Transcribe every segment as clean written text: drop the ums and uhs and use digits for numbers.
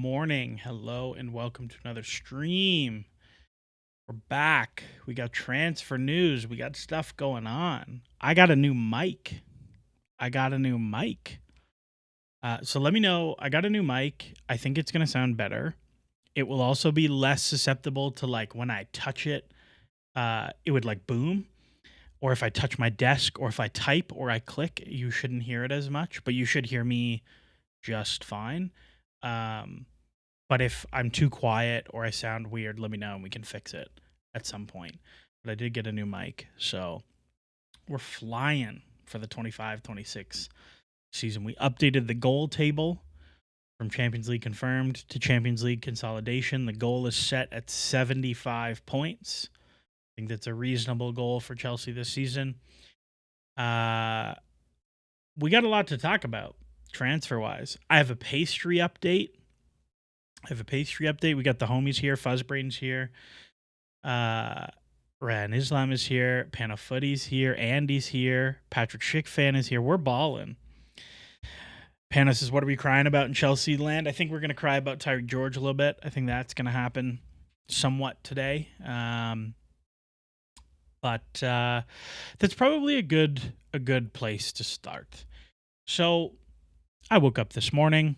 morning. Hello and welcome to another stream. We're back. We got transfer news. We got stuff going on. I got a new mic. So let me know. I got a new mic. I think it's going to sound better. It will also be less susceptible to like when I touch it, it would like boom. Or if I touch my desk or if I type or I click, you shouldn't hear it as much, but you should hear me just fine. But if I'm too quiet or I sound weird, let me know and we can fix it at some point. But I did get a new mic, so we're flying for the 25-26 season. We updated the goal table from Champions League confirmed to Champions League consolidation. The goal is set at 75 points. I think that's a reasonable goal for Chelsea this season. We got a lot to talk about transfer-wise. I have a pastry update. We got the homies here. Fuzzbrain's here. Ran Islam is here. Panafooty's here. Andy's here. Patrick Schick-fan is here. We're balling. Panos says, what are we crying about in Chelsea land? I think we're going to cry about Tyrique George a little bit. I think that's going to happen somewhat today. But that's probably a good place to start. So I woke up this morning.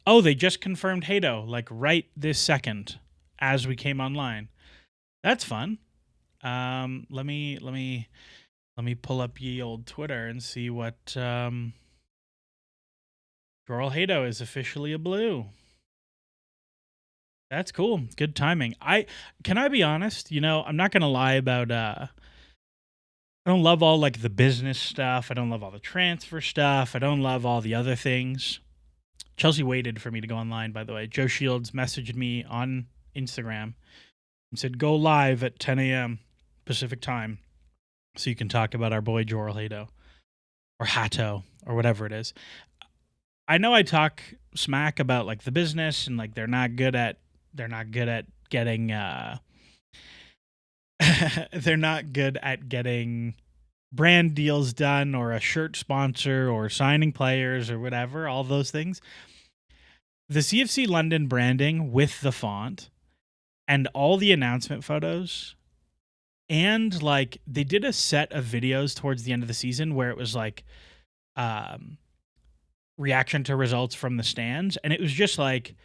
Oh, they just confirmed Hato, like right this second as we came online. That's fun. Let me pull up ye old Twitter and see what Joel Hato is officially a blue. That's cool. Good timing. Can I be honest? I'm not gonna lie about I don't love all like the business stuff. I don't love all the transfer stuff. I don't love all the other things. Chelsea waited for me to go online, by the way. Joe Shields messaged me on Instagram and said, go live at 10 a.m. Pacific time so you can talk about our boy Joel Hato or Hato or whatever it is. I know I talk smack about like the business and like they're not good at getting they're not good at getting brand deals done or a shirt sponsor or signing players or whatever, all those things. The CFC London branding with the font and all the announcement photos, and like they did a set of videos towards the end of the season where it was like reaction to results from the stands, and it was just like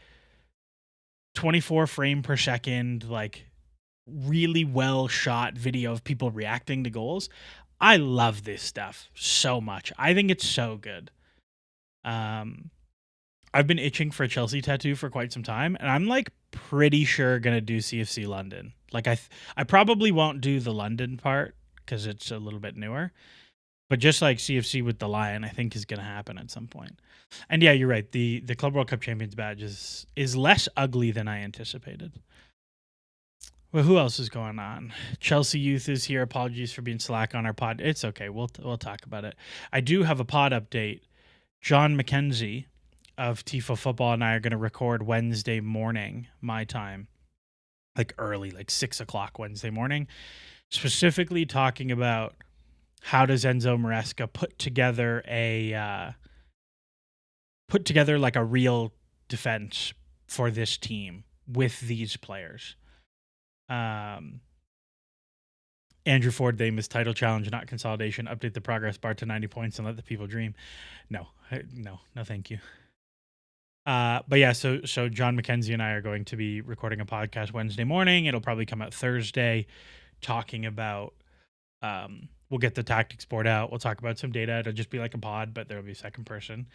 24 frame per second, like really well shot video of people reacting to goals. I love this stuff so much. I think it's so good. I've been itching for a Chelsea tattoo for quite some time, and I'm like pretty sure gonna do CFC London. Like I probably won't do the London part because it's a little bit newer, but just like CFC with the lion, I think is gonna happen at some point. And yeah, you're right. The Club World Cup Champions badge is less ugly than I anticipated. Well, who else is going on? Chelsea Youth is here. Apologies for being slack on our pod. It's okay. We'll talk about it. I do have a pod update. Jon MacKenzie of Tifo Football and I are going to record Wednesday morning, my time, like early, like 6 o'clock Wednesday morning, specifically talking about how does Enzo Maresca put together like a real defense for this team with these players. Andrew Ford, name is title challenge, not consolidation. Update the progress bar to 90 points and let the people dream. No, thank you. But yeah, so Jon MacKenzie and I are going to be recording a podcast Wednesday morning. It'll probably come out Thursday, talking about. We'll get the tactics board out. We'll talk about some data. It'll just be like a pod, but there'll be a second person.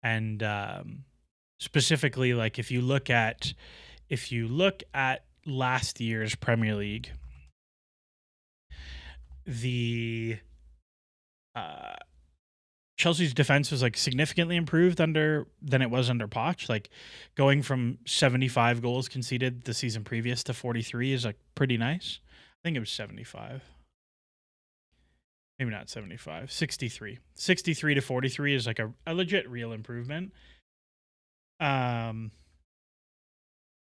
And specifically, like if you look at last year's Premier League, the Chelsea's defense was like significantly improved than it was under Poch. Like going from 75 goals conceded the season previous to 43 is like pretty nice. I think it was 75. Maybe not 75. 63. 63 to 43 is like a legit real improvement.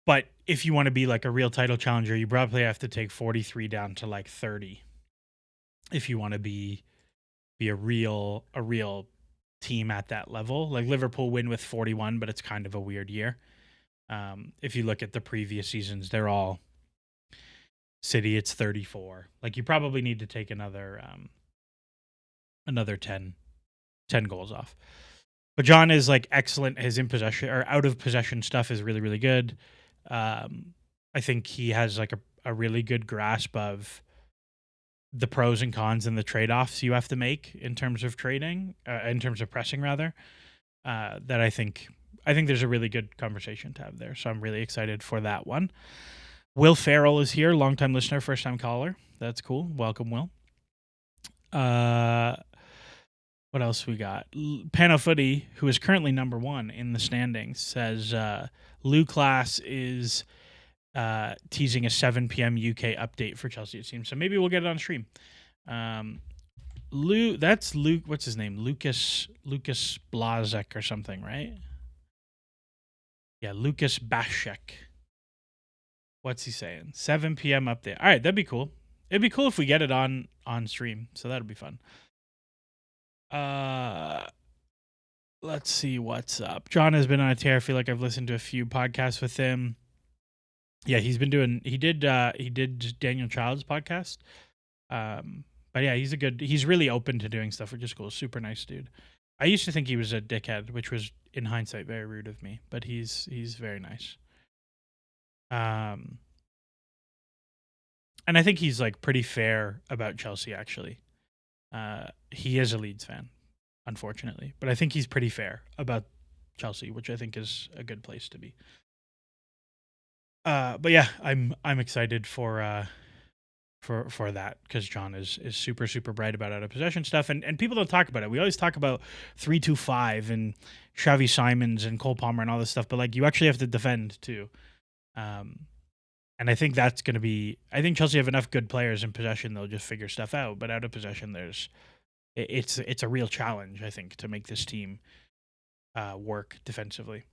But if you want to be like a real title challenger, you probably have to take 43 down to like 30. If you want to be a real team at that level. Like Liverpool win with 41, but it's kind of a weird year. If you look at the previous seasons, they're all City. It's 34. Like you probably need to take another 10 goals off. But Jon is like excellent. His in possession or out of possession stuff is really, really good. I think he has like a really good grasp of the pros and cons and the trade-offs you have to make in terms of trading, in terms of pressing rather. That I think there's a really good conversation to have there. So I'm really excited for that one. Will Farrell is here, longtime listener, first time caller. That's cool. Welcome, Will. What else we got? Pano Footy, who is currently number 1 in the standings, says Lou Class is teasing a 7 p.m. UK update for Chelsea, it seems. So maybe we'll get it on stream. That's Luke. What's his name? Lucas Blazek or something, right? Yeah, Lucas Bashek. What's he saying? 7 p.m. update. All right, that'd be cool. It'd be cool if we get it on stream. So that'd be fun. Let's see what's up. Jon has been on a tear. I feel like I've listened to a few podcasts with him. Yeah, he did Daniel Child's podcast. But yeah, he's really open to doing stuff, which is cool. Super nice dude. I used to think he was a dickhead, which was in hindsight very rude of me, but he's very nice. And I think he's like pretty fair about Chelsea actually. He is a Leeds fan, unfortunately, but I think he's pretty fair about Chelsea, which I think is a good place to be. But yeah, I'm excited for that because Jon is super bright about out of possession stuff, and people don't talk about it. We always talk about 3-2-5 and Xavi Simons and Cole Palmer and all this stuff, but like you actually have to defend too. And I think that's going to be. I think Chelsea have enough good players in possession; they'll just figure stuff out. But out of possession, it's a real challenge. I think to make this team work defensively.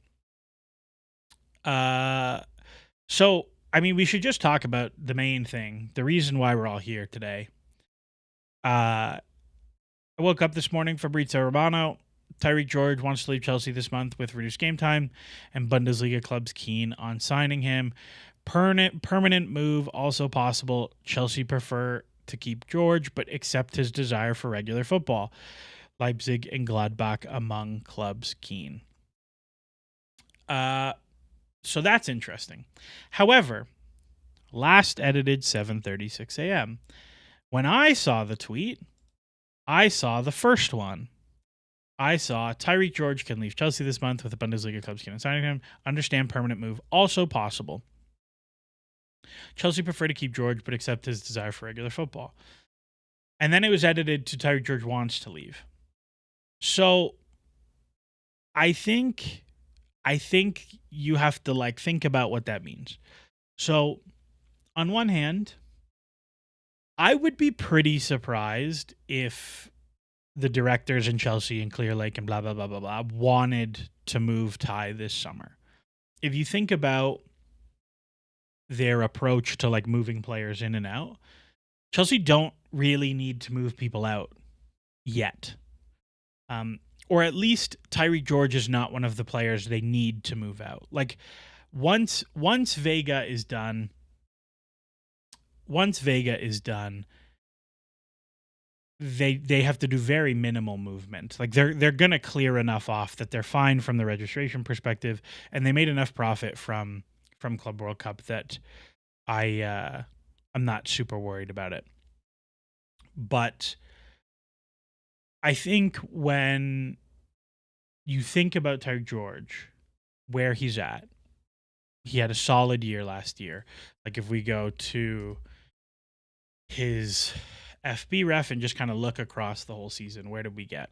So I mean, we should just talk about the main thing, the reason why we're all here today. I woke up this morning, Fabrizio Romano. Tyrique George wants to leave Chelsea this month with reduced game time, and Bundesliga clubs keen on signing him. Permanent move also possible. Chelsea prefer to keep George, but accept his desire for regular football. Leipzig and Gladbach among clubs keen. So that's interesting. However, last edited 7:36 a.m. When I saw the tweet, I saw the first one. I saw Tyrique George can leave Chelsea this month with the Bundesliga clubs keen on signing him. Understand permanent move also possible. Chelsea prefer to keep George, but accept his desire for regular football. And then it was edited to Tyrique George wants to leave. So I think you have to like think about what that means. So on one hand, I would be pretty surprised if the directors in Chelsea and Clear Lake and blah, blah, blah, blah, blah wanted to move Ty this summer. If you think about their approach to like moving players in and out, Chelsea don't really need to move people out yet. Or at least Tyrique George is not one of the players they need to move out. Like once Vega is done, they have to do very minimal movement. Like they're gonna clear enough off that they're fine from the registration perspective, and they made enough profit from Club World Cup that I'm not super worried about it. But I think when you think about Tyrique George, where he's at, he had a solid year last year. Like if we go to his FB ref and just kind of look across the whole season, where did we get?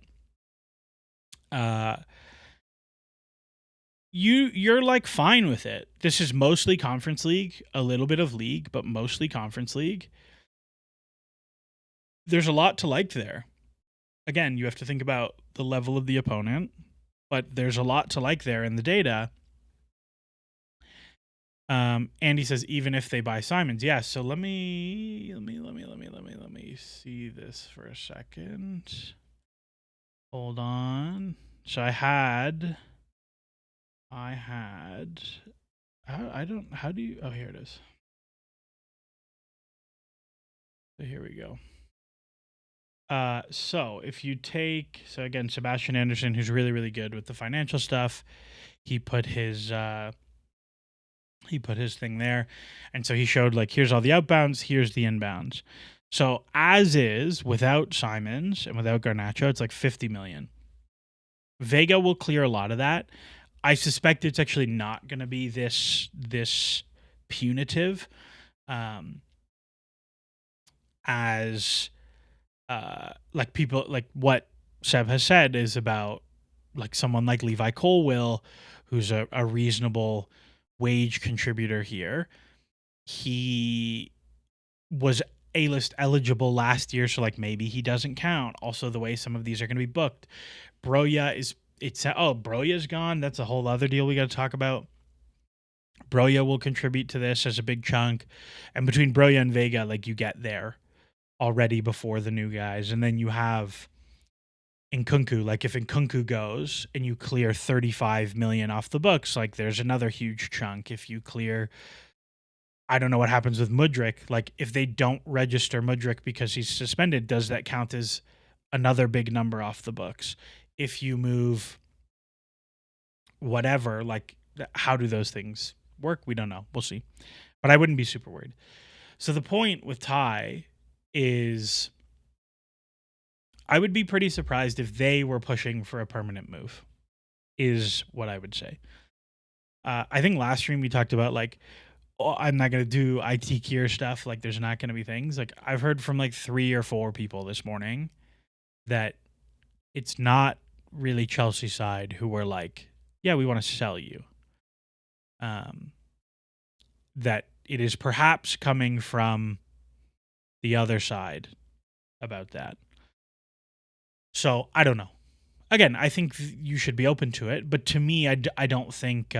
You're like fine with it. This is mostly Conference League, a little bit of League, but mostly Conference League. There's a lot to like there. Again, you have to think about the level of the opponent, but there's a lot to like there in the data. Andy says even if they buy Simons, yeah. So let me see this for a second. Hold on. So I had How do you? Oh, here it is. So here we go. So if you take, so again, Sebastian Anderson, who's really, really good with the financial stuff, he put his thing there, and so he showed like, here's all the outbounds, here's the inbounds. So as is, without Simons and without Garnacho, it's like 50 million. Vega will clear a lot of that. I suspect it's actually not going to be this punitive, as like people, like what Seb has said is about like someone like Levi Colwill, who's a reasonable wage contributor here. He was A-list eligible last year, so like maybe he doesn't count. Also, the way some of these are going to be booked. Broja is, Broja's gone. That's a whole other deal we got to talk about. Broja will contribute to this as a big chunk, and between Broja and Vega, like you get there already before the new guys, and then you have Nkunku. Like if Nkunku goes and you clear 35 million off the books, like there's another huge chunk. If you clear, I don't know what happens with Mudryk. Like if they don't register Mudryk because he's suspended, does that count as another big number off the books? If you move whatever, like how do those things work? We don't know. We'll see. But I wouldn't be super worried. So the point with Ty is I would be pretty surprised if they were pushing for a permanent move, is what I would say. I think last stream we talked about like, oh, I'm not going to do IT Kier stuff. Like there's not going to be things. Like I've heard from like 3 or 4 people this morning that it's not really Chelsea side who were like, yeah, we want to sell you. That it is perhaps coming from the other side about that. So I don't know. Again, I think you should be open to it, but to me, I don't think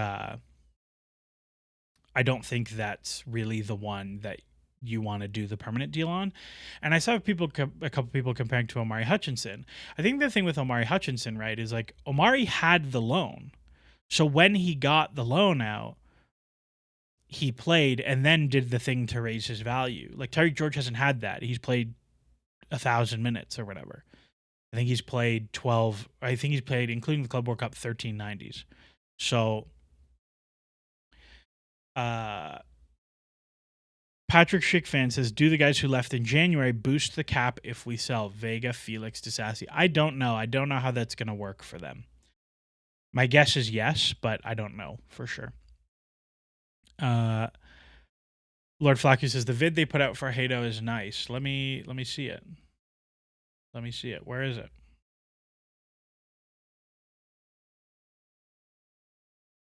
that's really the one that you want to do the permanent deal on. And I saw a couple people comparing to Omari Hutchinson. I think the thing with Omari Hutchinson, right, is like Omari had the loan. So when he got the loan out, he played and then did the thing to raise his value. Like Tyrique George hasn't had that. He's played 1,000 minutes or whatever. I think he's played 12. I think he's played, including the Club World Cup, 1390s. So, Patrick Schickfan says, do the guys who left in January boost the cap if we sell Vega, Felix, Disasi? I don't know. I don't know how that's going to work for them. My guess is yes, but I don't know for sure. Lord Flaku says, the vid they put out for Hato is nice. Let me see it. Let me see it. Where is it?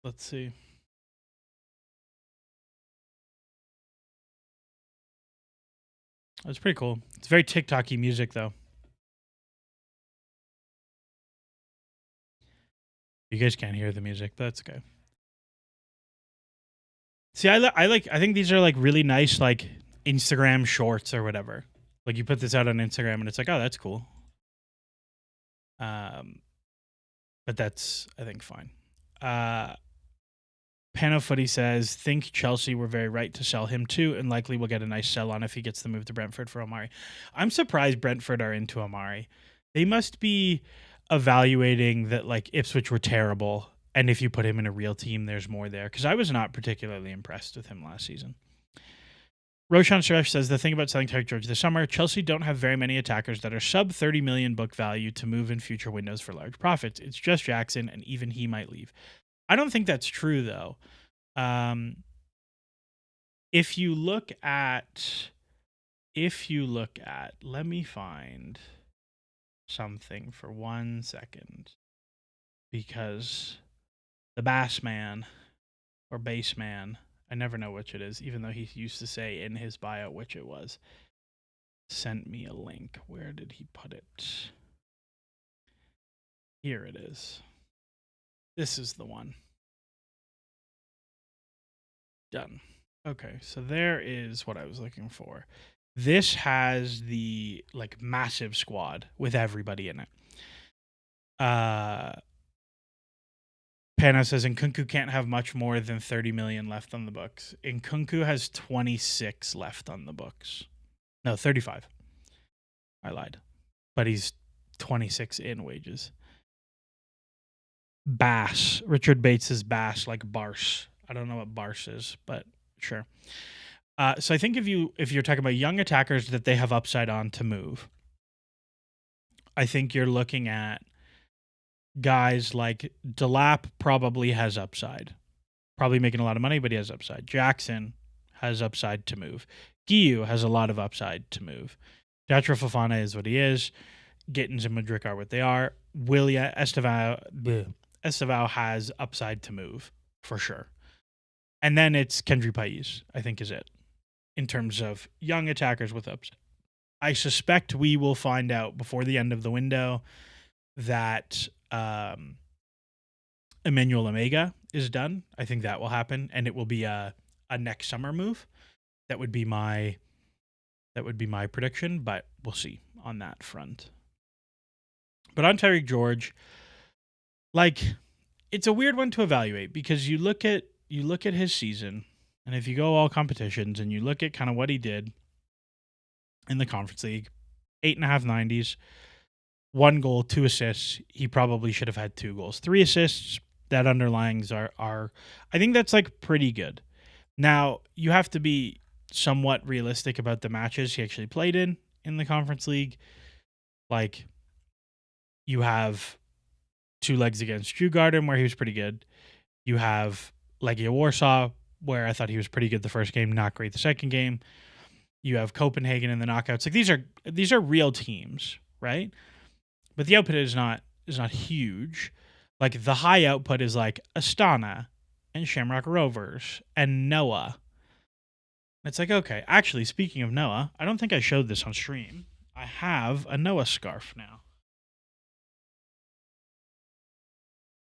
Let's see. That's pretty cool. It's very TikTok-y music, though. You guys can't hear the music. That's okay. See, I think these are like really nice, like Instagram shorts or whatever. Like you put this out on Instagram and it's like, oh, that's cool. But that's, I think, fine. Pano Footy says, think Chelsea were very right to sell him too, and likely will get a nice sell on if he gets the move to Brentford for Omari. I'm surprised Brentford are into Omari. They must be evaluating that like Ipswich were terrible, and if you put him in a real team, there's more there. Because I was not particularly impressed with him last season. Roshan Suresh says, the thing about selling Tyrique George this summer, Chelsea don't have very many attackers that are sub 30 million book value to move in future windows for large profits. It's just Jackson, and even he might leave. I don't think that's true, though. If you look at, let me find something for 1 second, because the bass man or bass man, I never know which it is, even though he used to say in his bio which it was, sent me a link. Where did he put it? Here it is. This is the one. Done. Okay, so there is what I was looking for. This has the like massive squad with everybody in it. Pana says, and Cucu can't have much more than 30 million left on the books. And Cucu has 26 left on the books. No, 35. I lied. But he's 26 in wages. Bass. Richard Bates is Bass, like Barce. I don't know what Barce is, but sure. So I think if you're talking about young attackers that they have upside on to move, I think you're looking at guys like Delap probably has upside. Probably making a lot of money, but he has upside. Jackson has upside to move. Guiu has a lot of upside to move. Datro Fofana is what he is. Gittens and Mudryk are what they are. Willian Estevao has upside to move, for sure. And then it's Kendry Paez, I think, is it, in terms of young attackers with upside. I suspect we will find out before the end of the window that Emmanuel Omega is done. I think that will happen, and it will be a next summer move. That would be my prediction, but we'll see on that front. But on Tyrique George, like, it's a weird one to evaluate because you look at his season, and if you go all competitions and you look at kind of what he did in the Conference League, 8.5 90s, 1 goal, 2 assists. He probably should have had 2 goals, 3 assists. That underlines are I think that's like pretty good. Now, you have to be somewhat realistic about the matches he actually played in the Conference League. Like, you have 2 legs against Djurgården where he was pretty good. You have Legia Warsaw where I thought he was pretty good the first game, not great the second game. You have Copenhagen in the knockouts. Like, these are real teams, right? But the output is not huge. Like, the high output is like Astana and Shamrock Rovers and Noah. It's like, okay, actually, speaking of Noah, I don't think I showed this on stream. I have a Noah scarf now.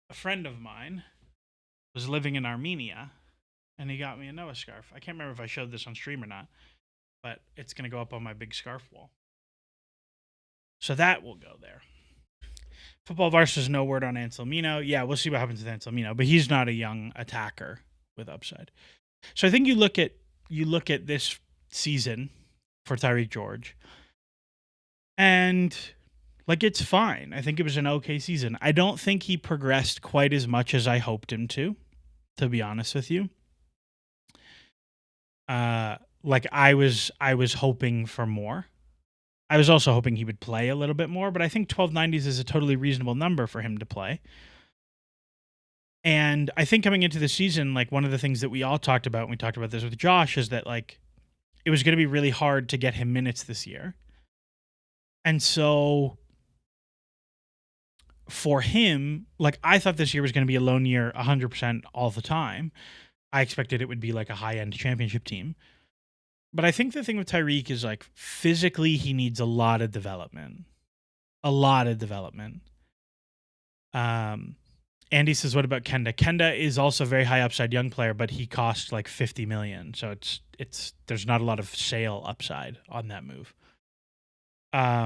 A friend of mine was living in Armenia, and he got me a Noah scarf. I can't remember if I showed this on stream or not, but it's going to go up on my big scarf wall. So that will go there. Football Vars has no word on Anselmino. Yeah, we'll see what happens with Anselmino, but he's not a young attacker with upside. So I think you look at this season for Tyrique George, and like, it's fine. I think it was an okay season. I don't think he progressed quite as much as I hoped him to be honest with you. Like, I was hoping for more. I was also hoping he would play a little bit more, but I think 1290s is a totally reasonable number for him to play. And I think coming into the season, like, one of the things that we all talked about, and we talked about this with Josh, is that, like, it was going to be really hard to get him minutes this year. And so for him, like, I thought this year was going to be a lone year 100% all the time. I expected it would be like a high-end championship team. But I think the thing with Tyrique is, like, physically he needs a lot of development. A lot of development. Andy says, what about Quenda? Quenda is also a very high upside young player, but he costs like 50 million. So it's there's not a lot of sale upside on that move. But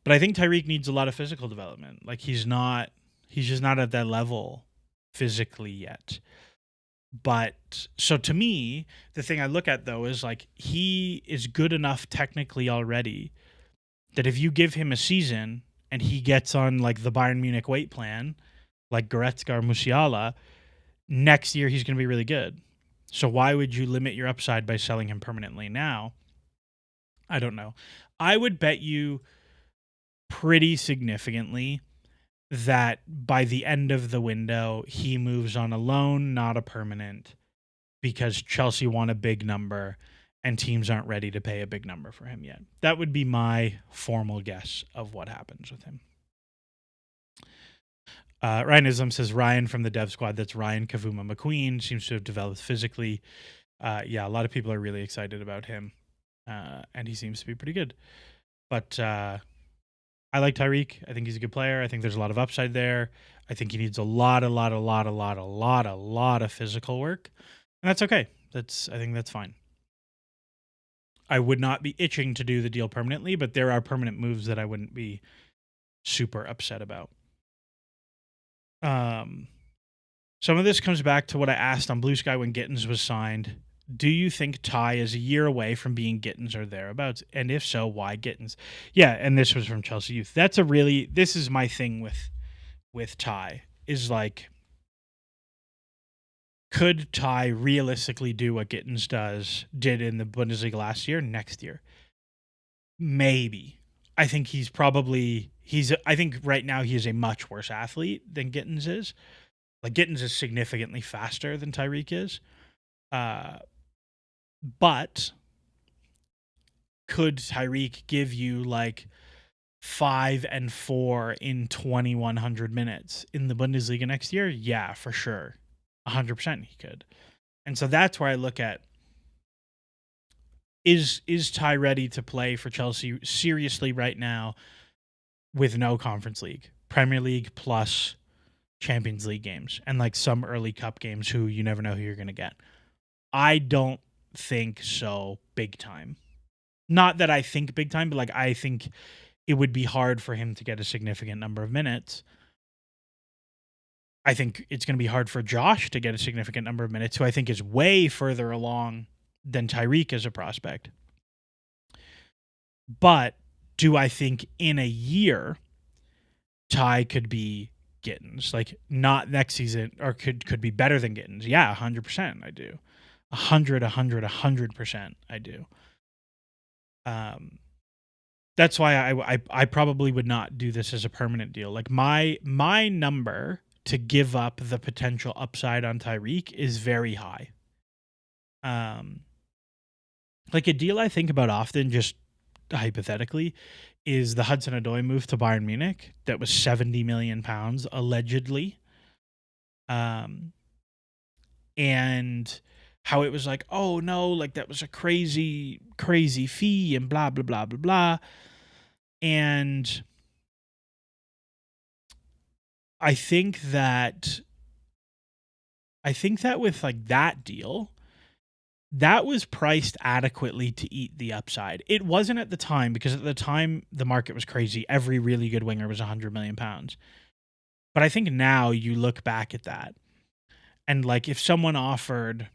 I think Tyrique needs a lot of physical development. Like, he's just not at that level physically yet. But so to me, the thing I look at though is, like, he is good enough technically already that if you give him a season and he gets on, like, the Bayern Munich weight plan, like Goretzka or Musiala, next year he's going to be really good. So why would you limit your upside by selling him permanently now? I don't know. I would bet you pretty significantly that by the end of the window, he moves on a loan, not a permanent, because Chelsea want a big number and teams aren't ready to pay a big number for him yet. That would be my formal guess of what happens with him. Ryanism says Ryan from the dev squad. That's Ryan Kavuma McQueen. Seems to have developed physically. Yeah, a lot of people are really excited about him. And he seems to be pretty good. But I like Tyrique. I think he's a good player. I think there's a lot of upside there. I think he needs a lot of physical work. And that's okay. I think that's fine. I would not be itching to do the deal permanently, but there are permanent moves that I wouldn't be super upset about. Some of this comes back to what I asked on Blue Sky when Gittens was signed. Do you think Ty is a year away from being Gittens or thereabouts? And if so, why Gittens? Yeah, and this was from Chelsea Youth. This is my thing with Ty, is like, could Ty realistically do what Gittens did in the Bundesliga last year, next year? Maybe. I think I think right now he is a much worse athlete than Gittens is. Like, Gittens is significantly faster than Tyrique is. But could Tyrique give you like 5 and 4 in 2,100 minutes in the Bundesliga next year? Yeah, for sure. 100% he could. And so that's where I look at, is Ty ready to play for Chelsea seriously right now with no Conference League, Premier League plus Champions League games, and like some early cup games who you never know who you're going to get? I don't think so, big time. Not that I think big time, but like, I think it would be hard for him to get a significant number of minutes. I think it's going to be hard for Josh to get a significant number of minutes, who I think is way further along than Tyrique as a prospect. But do I think in a year Ty could be Gittens? Like, not next season, or could be better than Gittens? Yeah, 100% I do. 100% I do. That's why I probably would not do this as a permanent deal. Like, my number to give up the potential upside on Tyrique is very high. Like, a deal I think about often, just hypothetically, is the Hudson-Odoi move to Bayern Munich that was £70 million allegedly. And how it was like, oh no, like that was a crazy fee and blah blah blah blah blah. And I think that with like that deal, that was priced adequately to eat the upside. It wasn't at the time, because at the time the market was crazy. Every really good winger was £100 million. But I think now you look back at that, and like, if someone offered,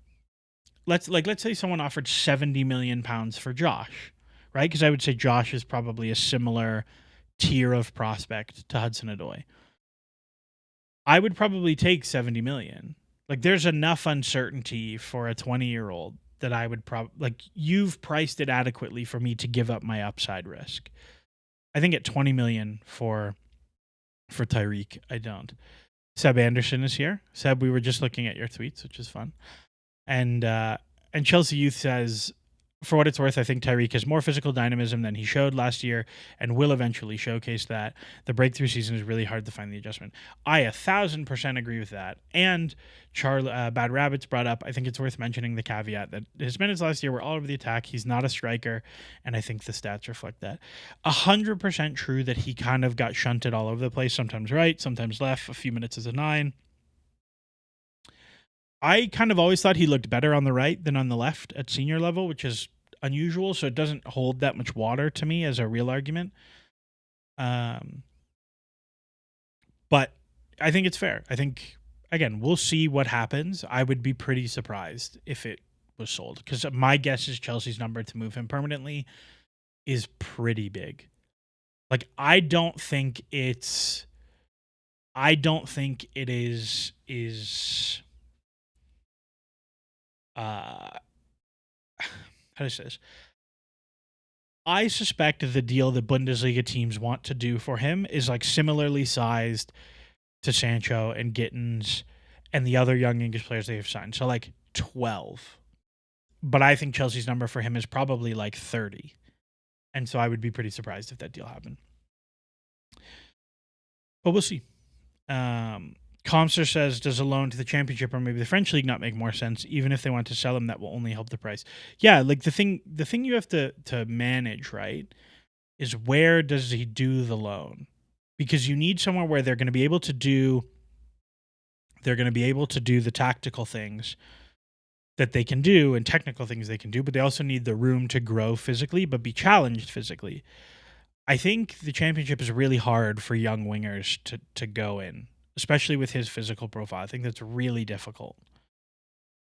let's say someone offered £70 million for Josh, right? Because I would say Josh is probably a similar tier of prospect to Hudson-Odoi. I would probably take 70 million. Like, there's enough uncertainty for a 20-year-old that I would like, you've priced it adequately for me to give up my upside risk. I think at 20 million for Tyrique, I don't. Seb Anderson is here. Seb, we were just looking at your tweets, which is fun. And Chelsea Youth says, for what it's worth, I think Tyrique has more physical dynamism than he showed last year and will eventually showcase that. The breakthrough season is really hard to find the adjustment. I 1,000% agree with that. And Bad Rabbits brought up, I think it's worth mentioning the caveat that his minutes last year were all over the attack. He's not a striker, and I think the stats reflect that. 100% true that he kind of got shunted all over the place, sometimes right, sometimes left, a few minutes as a 9. I kind of always thought he looked better on the right than on the left at senior level, which is unusual, so it doesn't hold that much water to me as a real argument. But I think it's fair. I think, again, we'll see what happens. I would be pretty surprised if it was sold, because my guess is Chelsea's number to move him permanently is pretty big. Like, I don't think it is how do I say this? I suspect the deal the Bundesliga teams want to do for him is like similarly sized to Sancho and Gittens and the other young English players they have signed. So like 12. But I think Chelsea's number for him is probably like 30. And so I would be pretty surprised if that deal happened. But we'll see. Comster says, does a loan to the Championship or maybe the French League not make more sense? Even if they want to sell him, that will only help the price. Yeah, like the thing you have to manage, right, is where does he do the loan? Because you need somewhere where they're going to be able to do the tactical things that they can do and technical things they can do, but they also need the room to grow physically but be challenged physically. I think the Championship is really hard for young wingers to go in. especially with his physical profile. I think that's really difficult.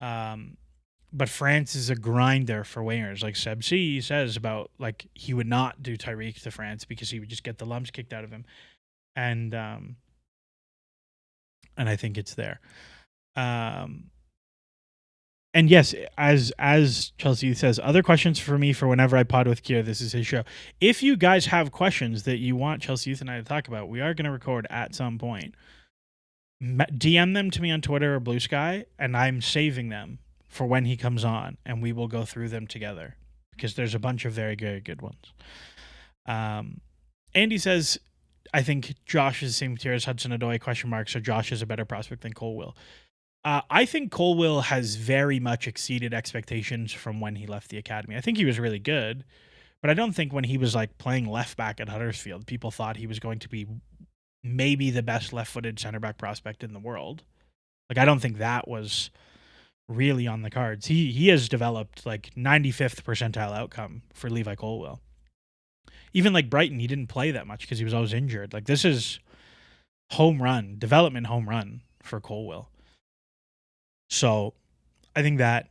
But France is a grinder for wingers. Like Seb C says about, like, he would not do Tyrique to France because he would just get the lumps kicked out of him. And I think it's there. And yes, as Chelsea says, other questions for me for whenever I pod with Kier. This is his show. If you guys have questions that you want Chelsea Youth and I to talk about, we are going to record at some point. DM them to me on Twitter or Blue Sky, and I'm saving them for when he comes on, and we will go through them together because there's a bunch of very, very good ones. Andy says, I think Josh is the same tier as Hudson-Odoi, ? So Josh is a better prospect than Colwill. I think Colwill has very much exceeded expectations from when he left the academy. I think he was really good, but I don't think when he was like playing left back at Huddersfield, people thought he was going to be maybe the best left-footed center back prospect in the world. Like, I don't think that was really on the cards. He has developed like 95th percentile outcome for Levi Colwill. Even like Brighton, he didn't play that much because he was always injured. Like, this is development home run for Colwill. So I think that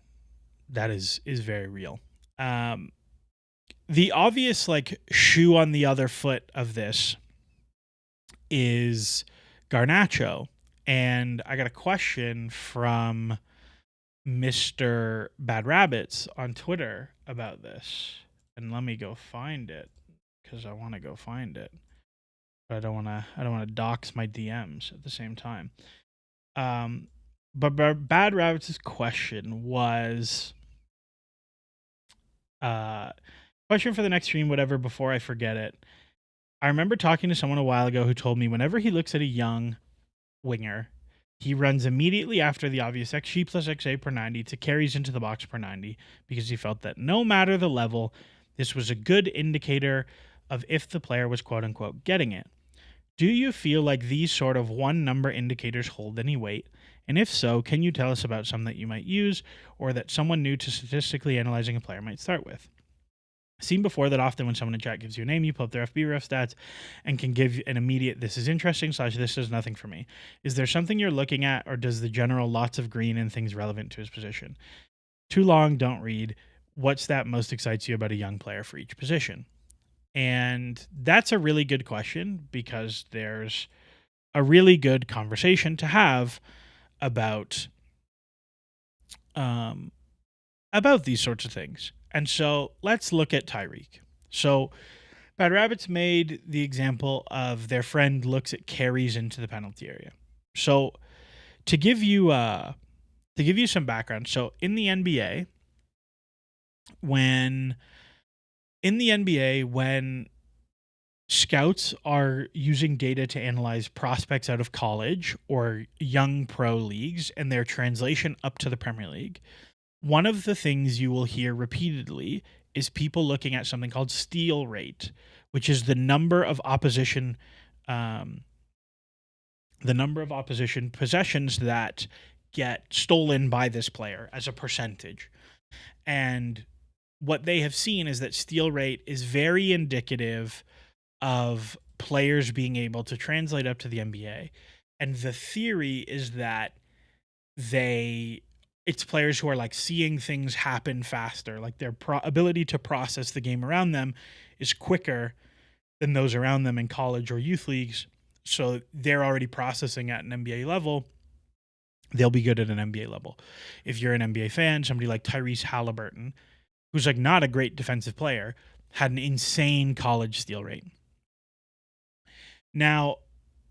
is very real. The obvious like shoe on the other foot of this is Garnacho. And I got a question from Mr. Bad Rabbits on Twitter about this. And let me go find it because I want to go find it. But I don't want to dox my DMs at the same time. But Bad Rabbits' question was question for the next stream, whatever, before I forget it. I remember talking to someone a while ago who told me whenever he looks at a young winger, he runs immediately after the obvious XG plus XA per 90 to carries into the box per 90 because he felt that no matter the level, this was a good indicator of if the player was quote-unquote getting it. Do you feel like these sort of one-number indicators hold any weight? And if so, can you tell us about some that you might use or that someone new to statistically analyzing a player might start with? Seen before that often when someone in chat gives you a name, you pull up their FB ref stats and can give an immediate "this is interesting" / "this is nothing for me." Is there something you're looking at, or does the general lots of green and things relevant to his position? Too long, don't read. What stat most excites you about a young player for each position? And that's a really good question because there's a really good conversation to have about these sorts of things. And so let's look at Tyrique. So Bad Rabbits made the example of their friend looks at carries into the penalty area. So to give you some background, so in the NBA, when scouts are using data to analyze prospects out of college or young pro leagues and their translation up to the Premier League, one of the things you will hear repeatedly is people looking at something called steal rate, which is the number of opposition possessions that get stolen by this player as a percentage. And what they have seen is that steal rate is very indicative of players being able to translate up to the NBA. And the theory is that it's players who are like seeing things happen faster, like their ability to process the game around them is quicker than those around them in college or youth leagues. So they're already processing at an NBA level. They'll be good at an NBA level. If you're an NBA fan, somebody like Tyrese Halliburton, who's like not a great defensive player, had an insane college steal rate. Now,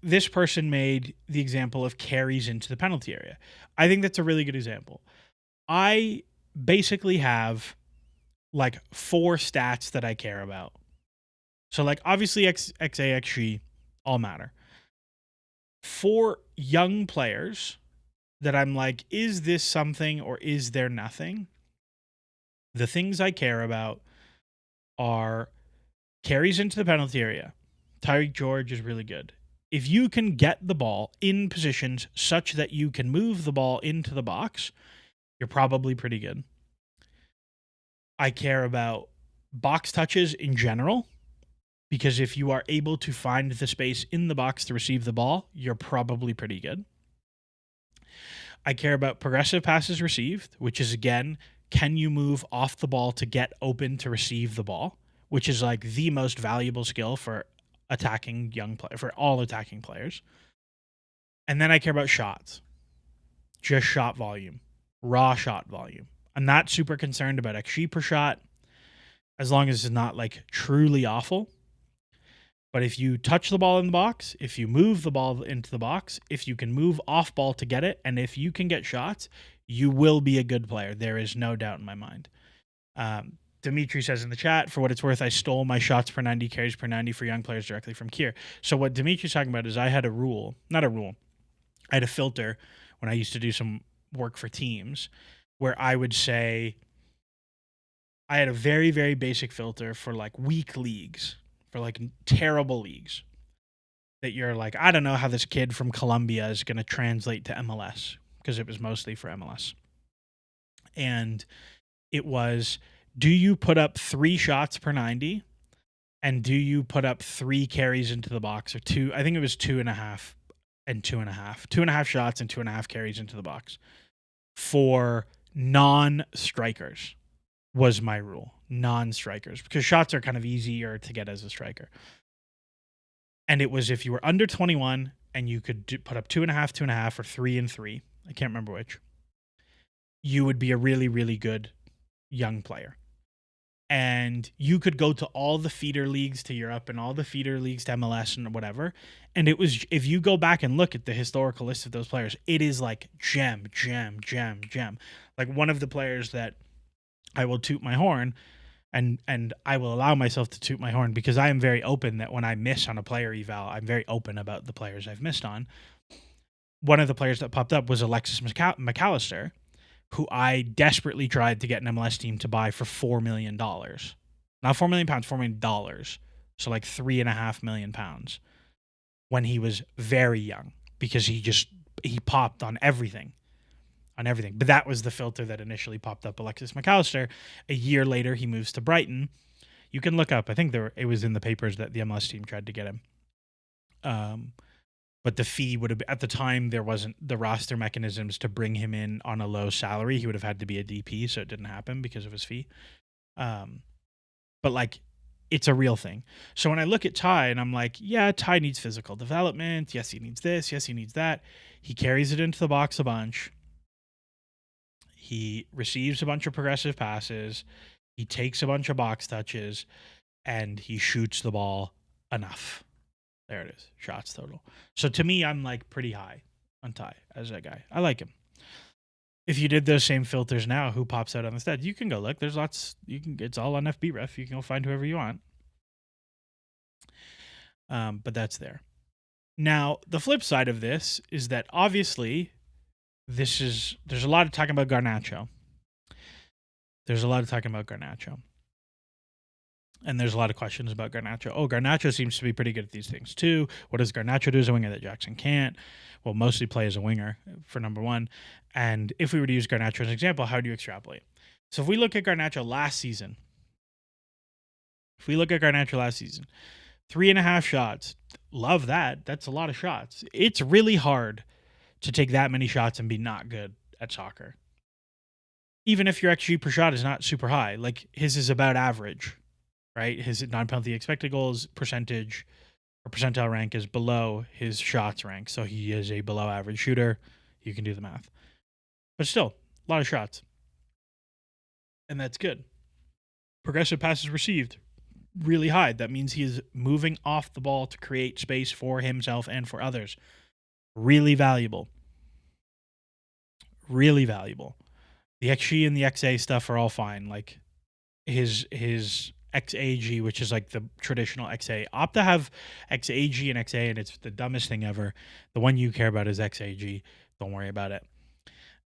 this person made the example of carries into the penalty area. I think that's a really good example. I basically have like 4 stats that I care about. So like obviously XA, XG all matter. 4 young players that I'm like, is this something or is there nothing? The things I care about are carries into the penalty area. Tyrique George is really good. If you can get the ball in positions such that you can move the ball into the box, you're probably pretty good. I care about box touches in general because if you are able to find the space in the box to receive the ball, you're probably pretty good. I care about progressive passes received, which is, again, can you move off the ball to get open to receive the ball, which is like the most valuable skill for attacking for all attacking players. And then I care about shots, just shot volume, raw shot volume. I'm not super concerned about XG per shot as long as it's not like truly awful. But if you touch the ball in the box, if you move the ball into the box, if you can move off ball to get it, and if you can get shots, you will be a good player. There is no doubt in my mind. Dimitri says in the chat, for what it's worth, I stole my shots per 90, carries per 90 for young players directly from Kier. So what Dimitri's talking about is I had I had a filter when I used to do some work for teams where I would say I had a very, very basic filter for like weak leagues, for like terrible leagues that you're like, I don't know how this kid from Colombia is going to translate to MLS, because it was mostly for MLS. And it was, do you put up 3 shots per 90? And do you put up 3 carries into the box, or 2? I think it was 2.5 and 2.5. 2.5 shots and 2.5 carries into the box for non-strikers was my rule. Non-strikers, because shots are kind of easier to get as a striker. And it was if you were under 21 and you could put up 2.5, 2.5, or 3 and 3. I can't remember which. You would be a really, really good young player. And you could go to all the feeder leagues to Europe and all the feeder leagues to MLS and whatever. And it was, if you go back and look at the historical list of those players, it is like gem. Like one of the players that I will toot my horn, and I will allow myself to toot my horn because I am very open that when I miss on a player eval, I'm very open about the players I've missed on. One of the players that popped up was Alexis McAllister, who I desperately tried to get an MLS team to buy for $4 million. Not £4 million, $4 million. So like £3.5 million when he was very young, because he popped on everything. But that was the filter that initially popped up Alexis McAllister. A year later, he moves to Brighton. You can look up. I think it was in the papers that the MLS team tried to get him. But the fee would have been, at the time, there wasn't the roster mechanisms to bring him in on a low salary. He would have had to be a DP, so it didn't happen because of his fee. But like, it's a real thing. So when I look at Ty and I'm like, yeah, Ty needs physical development. Yes, he needs this. Yes, he needs that. He carries it into the box a bunch. He receives a bunch of progressive passes. He takes a bunch of box touches, and he shoots the ball enough. There it is. Shots total. So to me, I'm like pretty high on Ty as that guy. I like him. If you did those same filters now, who pops out on the stat? You can go look. There's lots. It's all on FBref. You can go find whoever you want. But that's there. Now, the flip side of this is that obviously there's a lot of talking about Garnacho. And there's a lot of questions about Garnacho. Oh, Garnacho seems to be pretty good at these things too. What does Garnacho do as a winger that Jackson can't? Well, mostly play as a winger for number one. And if we were to use Garnacho as an example, how do you extrapolate? So if we look at Garnacho last season, 3.5 shots, love that. That's a lot of shots. It's really hard to take that many shots and be not good at soccer. Even if your XG per shot is not super high, like his is about average, right? His non-penalty expected goals percentage or percentile rank is below his shots rank. So he is a below average shooter. You can do the math. But still, a lot of shots. And that's good. Progressive passes received, really high. That means he is moving off the ball to create space for himself and for others. Really valuable. The XG and the XA stuff are all fine. Like his XAG, which is like the traditional XA. Opt to have XAG and XA, and it's the dumbest thing ever. The one you care about is XAG. Don't worry about it.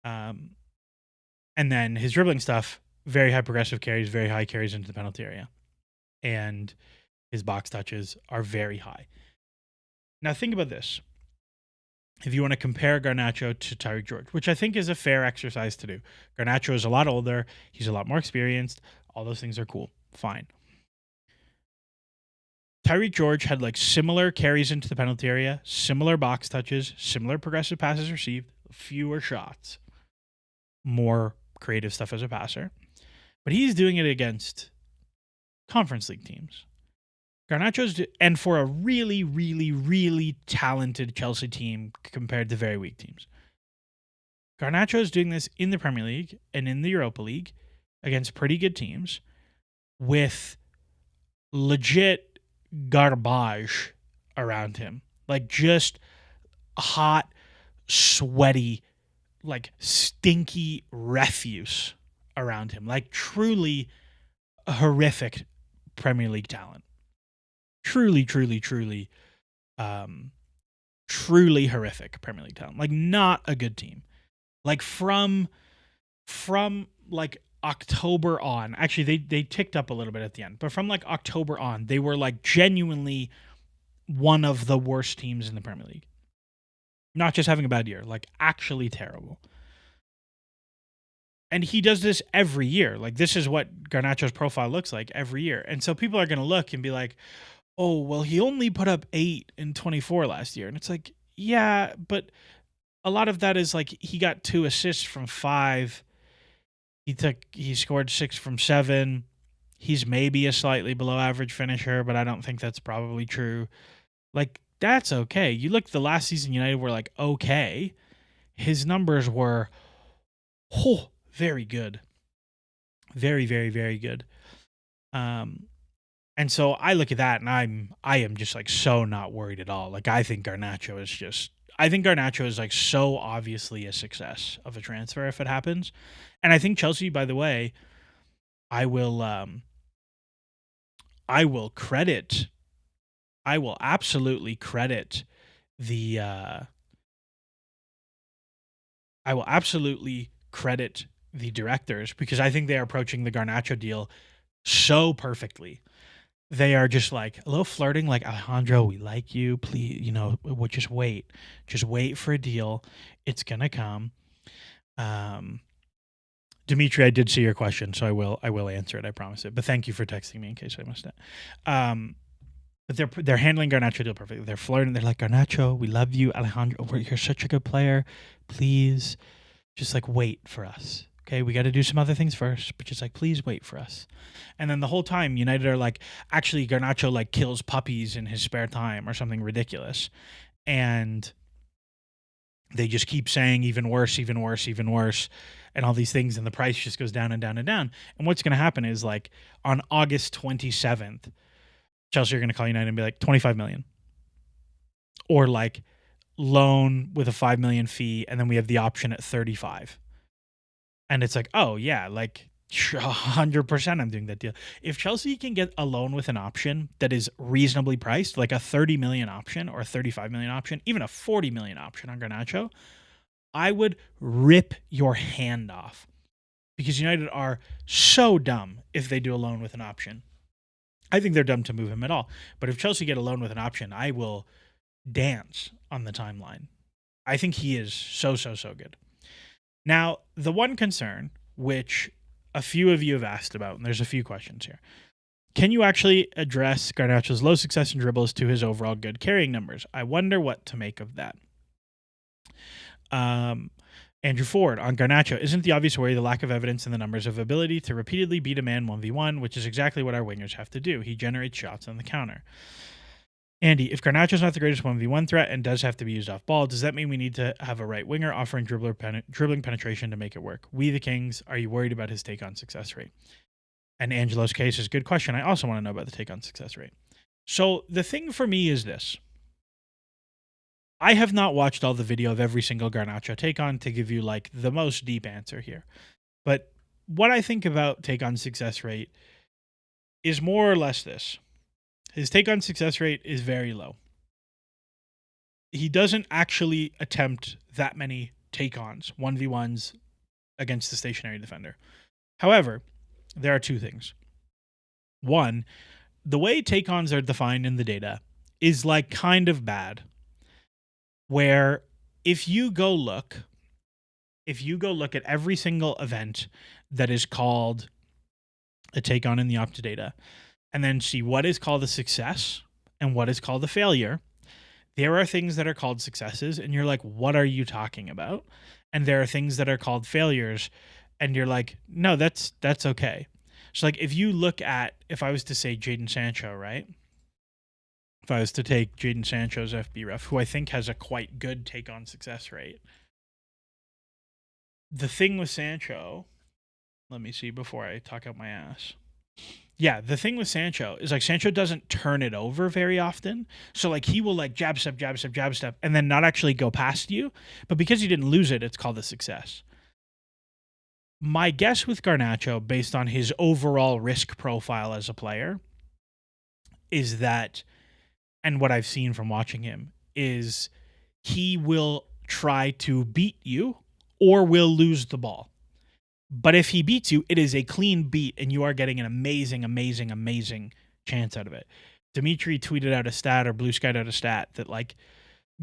And then his dribbling stuff, very high progressive carries, very high carries into the penalty area. And his box touches are very high. Now think about this. If you want to compare Garnacho to Tyrique George, which I think is a fair exercise to do. Garnacho is a lot older. He's a lot more experienced. All those things are cool. Fine. Tyrique George had like similar carries into the penalty area, similar box touches, similar progressive passes received, fewer shots, more creative stuff as a passer. But he's doing it against Conference League teams. And for a really, really, really talented Chelsea team compared to very weak teams. Garnacho is doing this in the Premier League and in the Europa League against pretty good teams with legit garbage around him. Like just hot, sweaty, like stinky refuse around him. Like truly horrific Premier League talent. Truly horrific Premier League talent. Like not a good team. Like from like October on, actually they ticked up a little bit at the end, but from like October on, they were like genuinely one of the worst teams in the Premier League. Not just having a bad year, like actually terrible. And he does this every year. Like this is what Garnacho's profile looks like every year. And so people are going to look and be like, oh, well, he only put up 8 in 24 last year. And it's like, yeah, but a lot of that is like he got 2 assists from 5. He scored 6 from 7. He's maybe a slightly below average finisher, but I don't think that's probably true. Like that's okay. You look, the last season United were like okay. His numbers were very good. Very, very, very good. And so I look at that and I am just like so not worried at all. Like I think Garnacho is like so obviously a success of a transfer if it happens. And I think Chelsea, by the way, I will absolutely credit the directors because I think they are approaching the Garnacho deal so perfectly. They are just like a little flirting, like, Alejandro, we like you. Please, we'll just wait for a deal. It's going to come. Dimitri, I did see your question, so I will answer it. I promise it. But thank you for texting me in case I missed it. But they're handling Garnacho deal perfectly. They're flirting. They're like, Garnacho, we love you. Alejandro, you're such a good player. Please just like wait for us. Okay, we got to do some other things first, but just like, please wait for us. And then the whole time, United are like, actually, Garnacho like kills puppies in his spare time or something ridiculous. And they just keep saying even worse, and all these things. And the price just goes down and down and down. And what's going to happen is like on August 27th, Chelsea are going to call United and be like 25 million. Or like loan with a 5 million fee. And then we have the option at 35. And it's like, oh, yeah, like 100% I'm doing that deal. If Chelsea can get a loan with an option that is reasonably priced, like a 30 million option or a 35 million option, even a 40 million option on Garnacho, I would rip your hand off because United are so dumb if they do a loan with an option. I think they're dumb to move him at all. But if Chelsea get a loan with an option, I will dance on the timeline. I think he is so good. Now, the one concern, which a few of you have asked about, and there's a few questions here. Can you actually address Garnacho's low success in dribbles to his overall good carrying numbers? I wonder what to make of that. Andrew Ford, on Garnacho, isn't the obvious worry the lack of evidence in the numbers of ability to repeatedly beat a man 1v1, which is exactly what our wingers have to do. He generates shots on the counter. Andy, if Garnacho's not the greatest 1v1 threat and does have to be used off ball, does that mean we need to have a right winger offering dribbling penetration to make it work? We the Kings, are you worried about his take on success rate? And Angelo's case is a good question. I also want to know about the take on success rate. So the thing for me is this. I have not watched all the video of every single Garnacho take on to give you like the most deep answer here. But what I think about take on success rate is more or less this. His take on success rate is very low. He doesn't actually attempt that many take-ons, 1v1s against the stationary defender. However, there are two things. One, the way take-ons are defined in the data is like kind of bad. Where if you go look at every single event that is called a take-on in the Opta data, and then see what is called a success and what is called a failure. There are things that are called successes, and you're like, what are you talking about? And there are things that are called failures, and you're like, no, that's okay. So like if I was to say Jadon Sancho, right? If I was to take Jadon Sancho's FB ref, who I think has a quite good take on success rate. The thing with Sancho, let me see before I talk out my ass. Yeah, the thing with Sancho is like Sancho doesn't turn it over very often. So like he will like jab step, and then not actually go past you. But because you didn't lose it, it's called a success. My guess with Garnacho, based on his overall risk profile as a player, is that, and what I've seen from watching him, is he will try to beat you or will lose the ball. But if he beats you, it is a clean beat, and you are getting an amazing, amazing, amazing chance out of it. Dimitri tweeted out a stat, or Blue Skyed out a stat, that like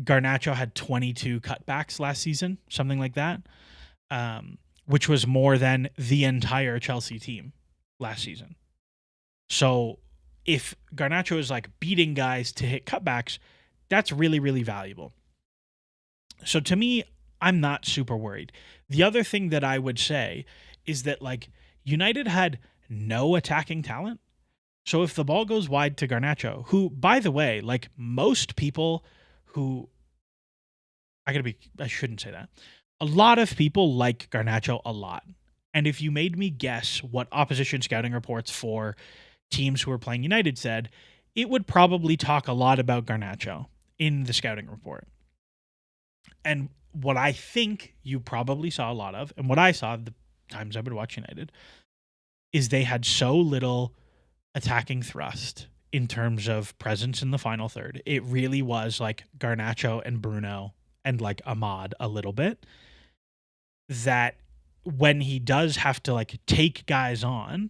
Garnacho had 22 cutbacks last season, something like that, which was more than the entire Chelsea team last season. So if Garnacho is like beating guys to hit cutbacks, that's really, really valuable. So to me, I'm not super worried. The other thing that I would say is that like United had no attacking talent. So if the ball goes wide to Garnacho, who, by the way, like most people who, I shouldn't say that. A lot of people like Garnacho a lot. And if you made me guess what opposition scouting reports for teams who are playing United said, it would probably talk a lot about Garnacho in the scouting report. And what I think you probably saw a lot of, and what I saw the times I would watch United, is they had so little attacking thrust in terms of presence in the final third. It really was like Garnacho and Bruno and like Ahmad a little bit, that when he does have to like take guys on,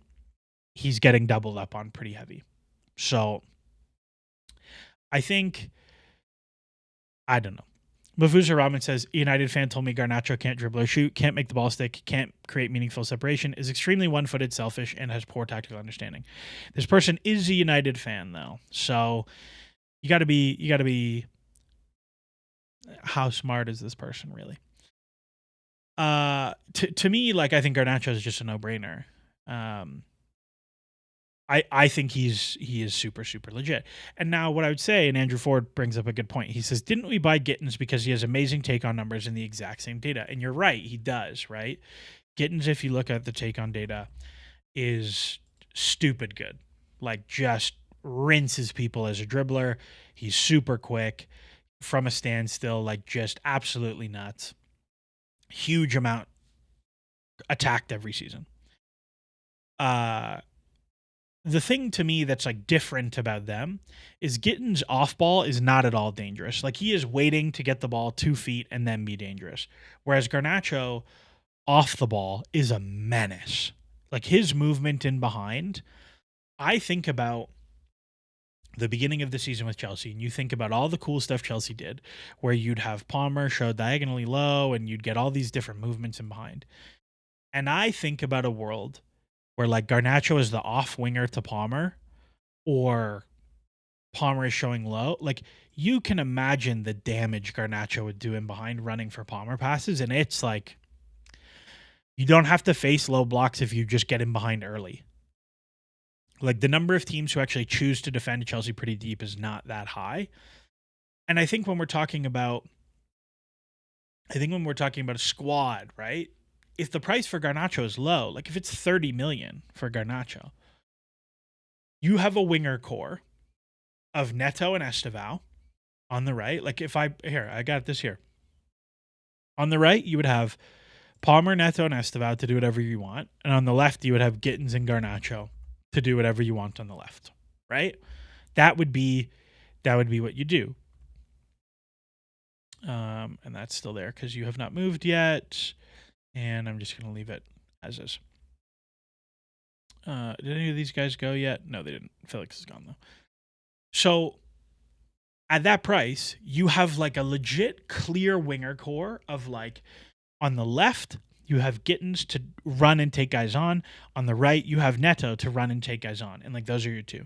he's getting doubled up on pretty heavy. So I think, I don't know. Mafusa Rahman says, United fan told me Garnacho can't dribble or shoot, can't make the ball stick, can't create meaningful separation, is extremely one-footed, selfish, and has poor tactical understanding. This person is a United fan, though. So you got to be, how smart is this person, really? To me, like, I think Garnacho is just a no-brainer. I think he is super, super legit. And now what I would say, and Andrew Ford brings up a good point. He says, didn't we buy Gittens because he has amazing take on numbers in the exact same data? And you're right, he does, right? Gittens, if you look at the take on data, is stupid good. Like, just rinses people as a dribbler. He's super quick from a standstill, like just absolutely nuts. Huge amount attacked every season. The thing to me that's like different about them is Gittens off ball is not at all dangerous. Like, he is waiting to get the ball 2 feet and then be dangerous. Whereas Garnacho off the ball is a menace. Like, his movement in behind, I think about the beginning of the season with Chelsea, and you think about all the cool stuff Chelsea did, where you'd have Palmer show diagonally low and you'd get all these different movements in behind. And I think about a world where like Garnacho is the off winger to Palmer, or Palmer is showing low. Like, you can imagine the damage Garnacho would do in behind running for Palmer passes. And it's like, you don't have to face low blocks if you just get in behind early. Like, the number of teams who actually choose to defend Chelsea pretty deep is not that high. And I think when we're talking about a squad, right? If the price for Garnacho is low, like if it's 30 million for Garnacho, you have a winger core of Neto and Estevao on the right. Like, I got this here. On the right, you would have Palmer, Neto, and Estevao to do whatever you want. And on the left, you would have Gittens and Garnacho to do whatever you want on the left, right? That would be what you do. And that's still there because you have not moved yet. And I'm just going to leave it as is. Did any of these guys go yet? No, they didn't. Felix is gone, though. So at that price, you have like a legit clear winger core of like, on the left, you have Gittens to run and take guys on. On the right, you have Neto to run and take guys on. And like, those are your two.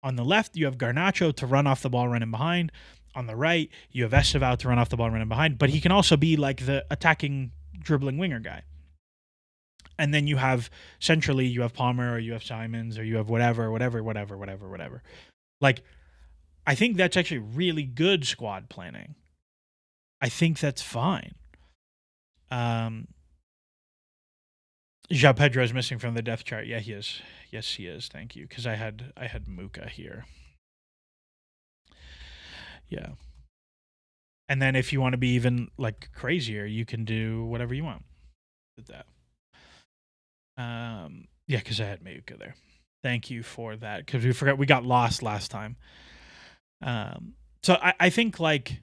On the left, you have Garnacho to run off the ball, running behind. On the right, you have Estevao to run off the ball, running behind. But he can also be like the attacking, dribbling winger guy. And then you have centrally, you have Palmer or you have Simons or you have whatever. Like, I think that's actually really good squad planning. I think that's fine. João Pedro is missing from the depth chart. Yeah, he is. Yes, he is. Thank you. Because I had Muka here. Yeah. And then if you want to be even like crazier, you can do whatever you want with that. Yeah, because I had Muka there. Thank you for that. Because we got lost last time. So I think like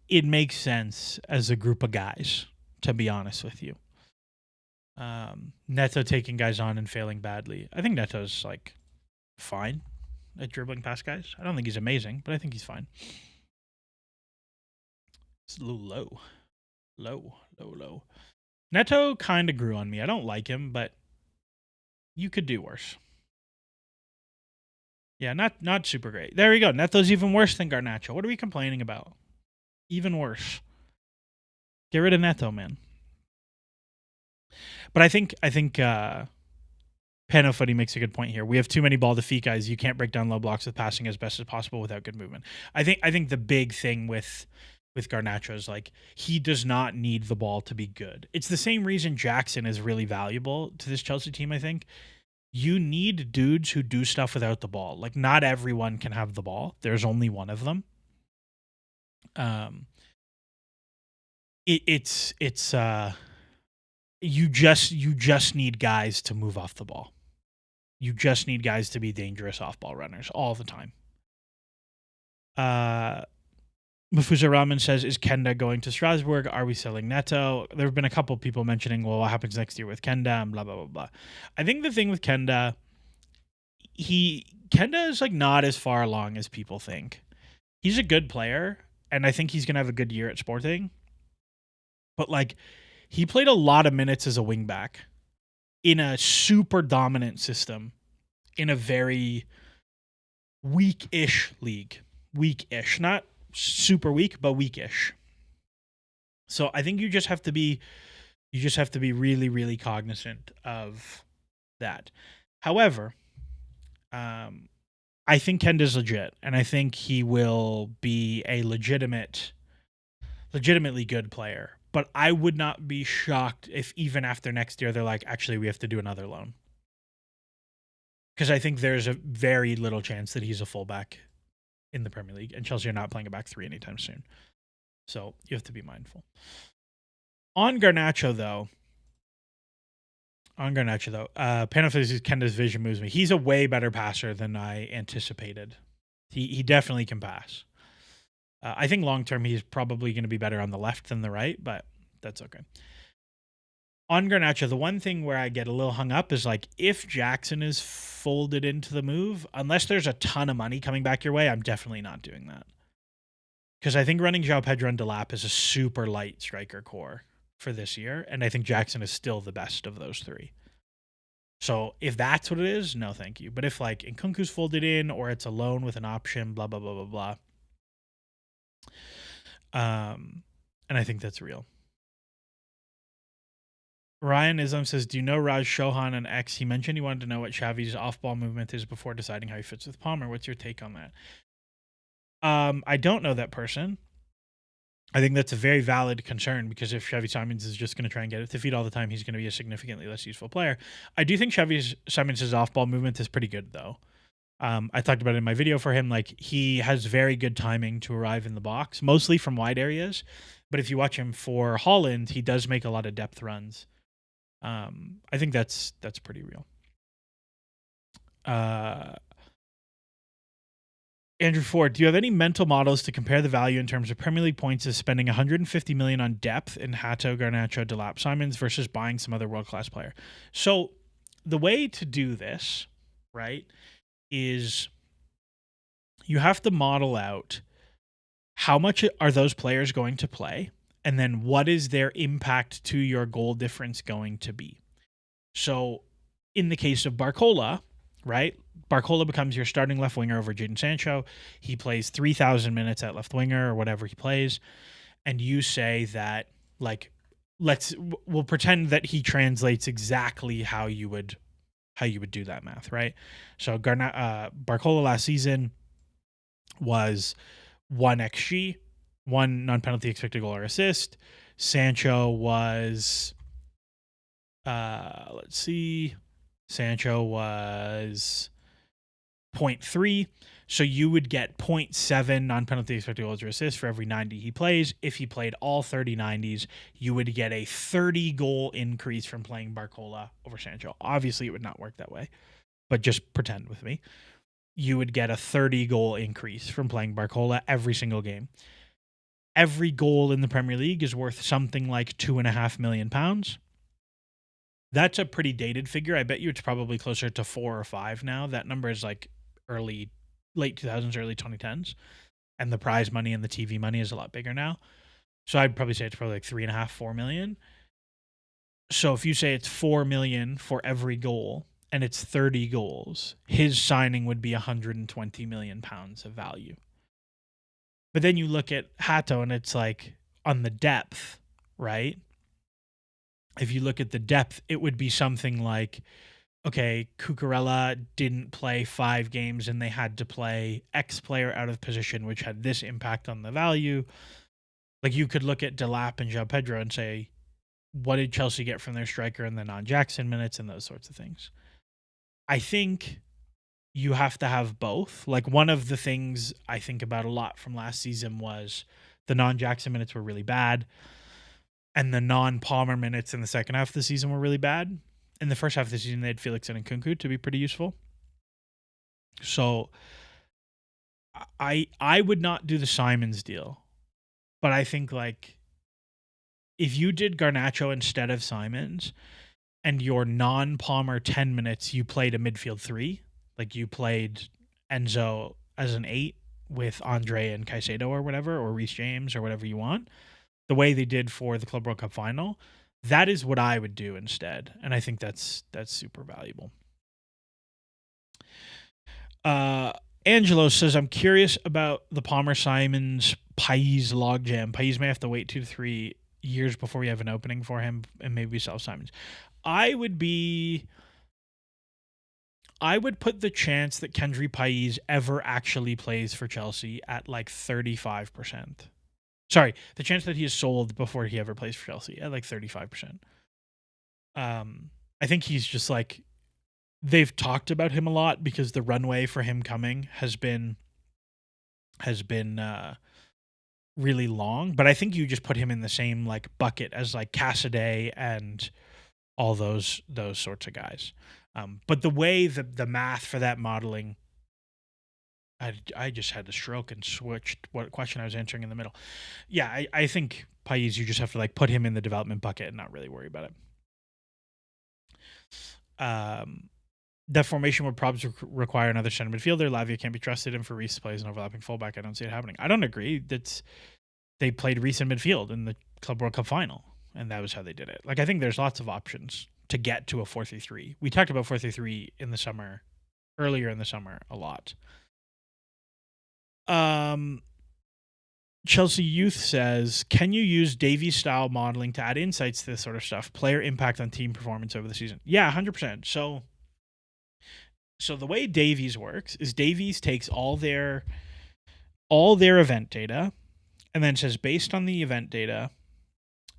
it makes sense as a group of guys, to be honest with you. Neto taking guys on and failing badly. I think Neto's like fine at dribbling past guys. I don't think he's amazing, but I think he's fine. It's a little low. Neto kind of grew on me. I don't like him, but you could do worse. Yeah, not super great. There we go. Neto's even worse than Garnacho. What are we complaining about? Even worse. Get rid of Neto, man. But I think Pano Footy makes a good point here. We have too many ball to feet guys. You can't break down low blocks with passing as best as possible without good movement. I think the big thing with Garnacho is like he does not need the ball to be good. It's the same reason Jackson is really valuable to this Chelsea team, I think. You need dudes who do stuff without the ball. Like not everyone can have the ball. There's only one of them. You just need guys to move off the ball. You just need guys to be dangerous off-ball runners all the time. Mafusa Raman says, is Quenda going to Strasbourg? Are we selling Neto? There have been a couple people mentioning, well, what happens next year with Quenda and blah, blah, blah, blah. I think the thing with Quenda, Quenda is like not as far along as people think. He's a good player, and I think he's going to have a good year at Sporting. But like, he played a lot of minutes as a wingback in a super dominant system in a very weak-ish league. Weak-ish. Not super weak, but weak-ish. So I think you just have to be really, really cognizant of that. However, I think Kenda's legit, and I think he will be a legitimately good player. But I would not be shocked if even after next year they're like, actually, we have to do another loan. Because I think there's a very little chance that he's a fullback in the Premier League, and Chelsea are not playing a back three anytime soon. So you have to be mindful. On Garnacho, though, Panafis Kenda's vision moves me. He's a way better passer than I anticipated. He definitely can pass. I think long-term he's probably going to be better on the left than the right, but that's okay. On Garnacho, the one thing where I get a little hung up is like if Jackson is folded into the move, unless there's a ton of money coming back your way, I'm definitely not doing that. Because I think running João Pedro and Delap is a super light striker core for this year, and I think Jackson is still the best of those three. So if that's what it is, no thank you. But if like Nkunku's folded in or it's a loan with an option, blah, blah, blah, blah, blah. And I think that's real. Ryan Islam says, do you know Raj Chauhan and X? He mentioned he wanted to know what Xavi's off-ball movement is before deciding how he fits with Palmer. What's your take on that? I don't know that person. I think that's a very valid concern because if Xavi Simons is just going to try and get it to feet all the time, he's going to be a significantly less useful player. I do think Xavi Simons' off-ball movement is pretty good, though. I talked about it in my video for him. Like he has very good timing to arrive in the box, mostly from wide areas. But if you watch him for Holland, he does make a lot of depth runs. I think that's pretty real. Andrew Ford, do you have any mental models to compare the value in terms of Premier League points of spending 150 million on depth in Hato, Garnacho, Delap, Simons versus buying some other world-class player? So the way to do this, right, is you have to model out how much are those players going to play, and then what is their impact to your goal difference going to be. So in the case of Barcola, right? Barcola becomes your starting left winger over Jadon Sancho. He plays 3,000 minutes at left winger or whatever he plays. And you say that, like, we'll pretend that he translates exactly how you would do that math, right? So Barcola last season was 1 xG, 1 non-penalty expected goal or assist. Sancho was Sancho was 0.3. So you would get 0.7 non-penalty expected goals or assists for every 90 he plays. If he played all 30 90s, you would get a 30 goal increase from playing Barcola over Sancho. Obviously, it would not work that way, but just pretend with me. You would get a 30 goal increase from playing Barcola every single game. Every goal in the Premier League is worth something like £2.5 million. That's a pretty dated figure. I bet you it's probably closer to 4 or 5 now. That number is like late 2000s, early 2010s. And the prize money and the TV money is a lot bigger now. So I'd probably say it's probably like 3.5, 4 million. So if you say it's 4 million for every goal and it's 30 goals, his signing would be 120 million pounds of value. But then you look at Hato and it's like on the depth, right? If you look at the depth, it would be something like, okay, Cucurella didn't play 5 games and they had to play X player out of position, which had this impact on the value. Like you could look at Delap and João Pedro and say, what did Chelsea get from their striker in the non-Jackson minutes and those sorts of things. I think you have to have both. Like one of the things I think about a lot from last season was the non-Jackson minutes were really bad. And the non-Palmer minutes in the second half of the season were really bad. In the first half of the season, they had Felix and Cucu to be pretty useful. So I would not do the Simons deal. But I think like if you did Garnacho instead of Simons and your non-Palmer 10 minutes, you played a midfield 3. Like you played Enzo as an 8 with Andre and Caicedo or whatever, or Reece James or whatever you want. The way they did for the Club World Cup final, that is what I would do instead. And I think that's super valuable. Angelo says, I'm curious about the Palmer Simons Paez logjam. Paez may have to wait 2 to 3 years before we have an opening for him and maybe we sell Simons. I would put the chance that Kendry Paez ever actually plays for Chelsea at like 35%. Sorry, the chance that he is sold before he ever plays for Chelsea at like 35%. I think he's just like, they've talked about him a lot because the runway for him coming has been really long. But I think you just put him in the same like bucket as like Cassidy and all those sorts of guys. But the way that the math for that modeling, I just had to stroke and switched what question I was answering in the middle. Yeah, I think Paez, you just have to like put him in the development bucket and not really worry about it. That formation would probably require another center midfielder. Lavia can't be trusted, and for Reece plays an overlapping fullback, I don't see it happening. I don't agree. They played Reece in midfield in the Club World Cup final, and that was how they did it. Like I think there's lots of options to get to a 4-3-3. We talked about 4-3-3 earlier in the summer a lot. Chelsea Youth says, can you use Davies style modeling to add insights to this sort of stuff? Player impact on team performance over the season. Yeah, 100%. So the way Davies works is Davies takes all their event data and then says based on the event data,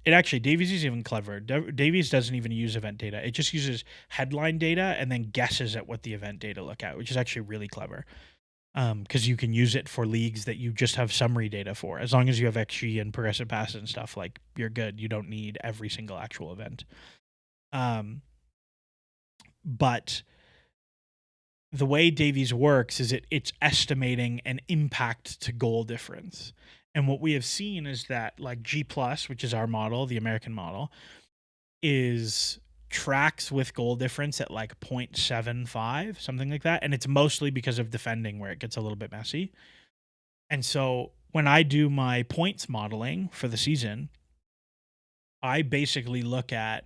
Davies is even clever. Davies doesn't even use event data. It just uses headline data and then guesses at what the event data look at, which is actually really clever. Because you can use it for leagues that you just have summary data for. As long as you have XG and progressive passes and stuff, like you're good. You don't need every single actual event. But the way Davies works is it's estimating an impact to goal difference. And what we have seen is that like G+, which is our model, the American model, is tracks with goal difference at like 0.75, something like that. And it's mostly because of defending where it gets a little bit messy. And so when I do my points modeling for the season, I basically look at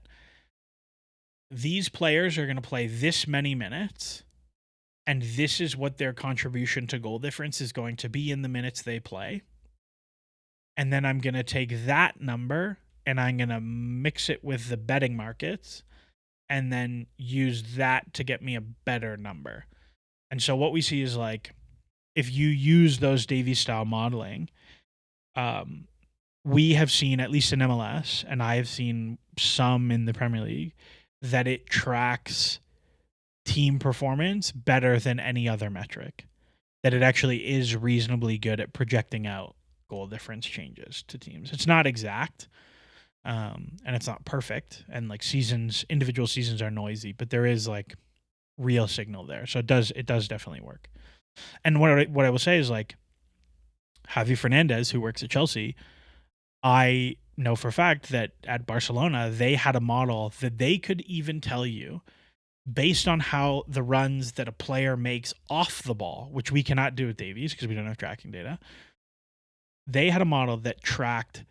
these players are going to play this many minutes and this is what their contribution to goal difference is going to be in the minutes they play. And then I'm going to take that number and I'm going to mix it with the betting markets and then use that to get me a better number. And so what we see is like, if you use those Davies style modeling, we have seen, at least in MLS, and I have seen some in the Premier League, that it tracks team performance better than any other metric. That it actually is reasonably good at projecting out goal difference changes to teams. It's not exact, and it's not perfect, and like individual seasons are noisy, but there is like real signal there. So it does definitely work. And what I will say is, like, Xavi Fernandez, who works at Chelsea, I know for a fact that at Barcelona, they had a model that they could even tell you, based on how the runs that a player makes off the ball, which we cannot do with Davies because we don't have tracking data. They had a model that tracked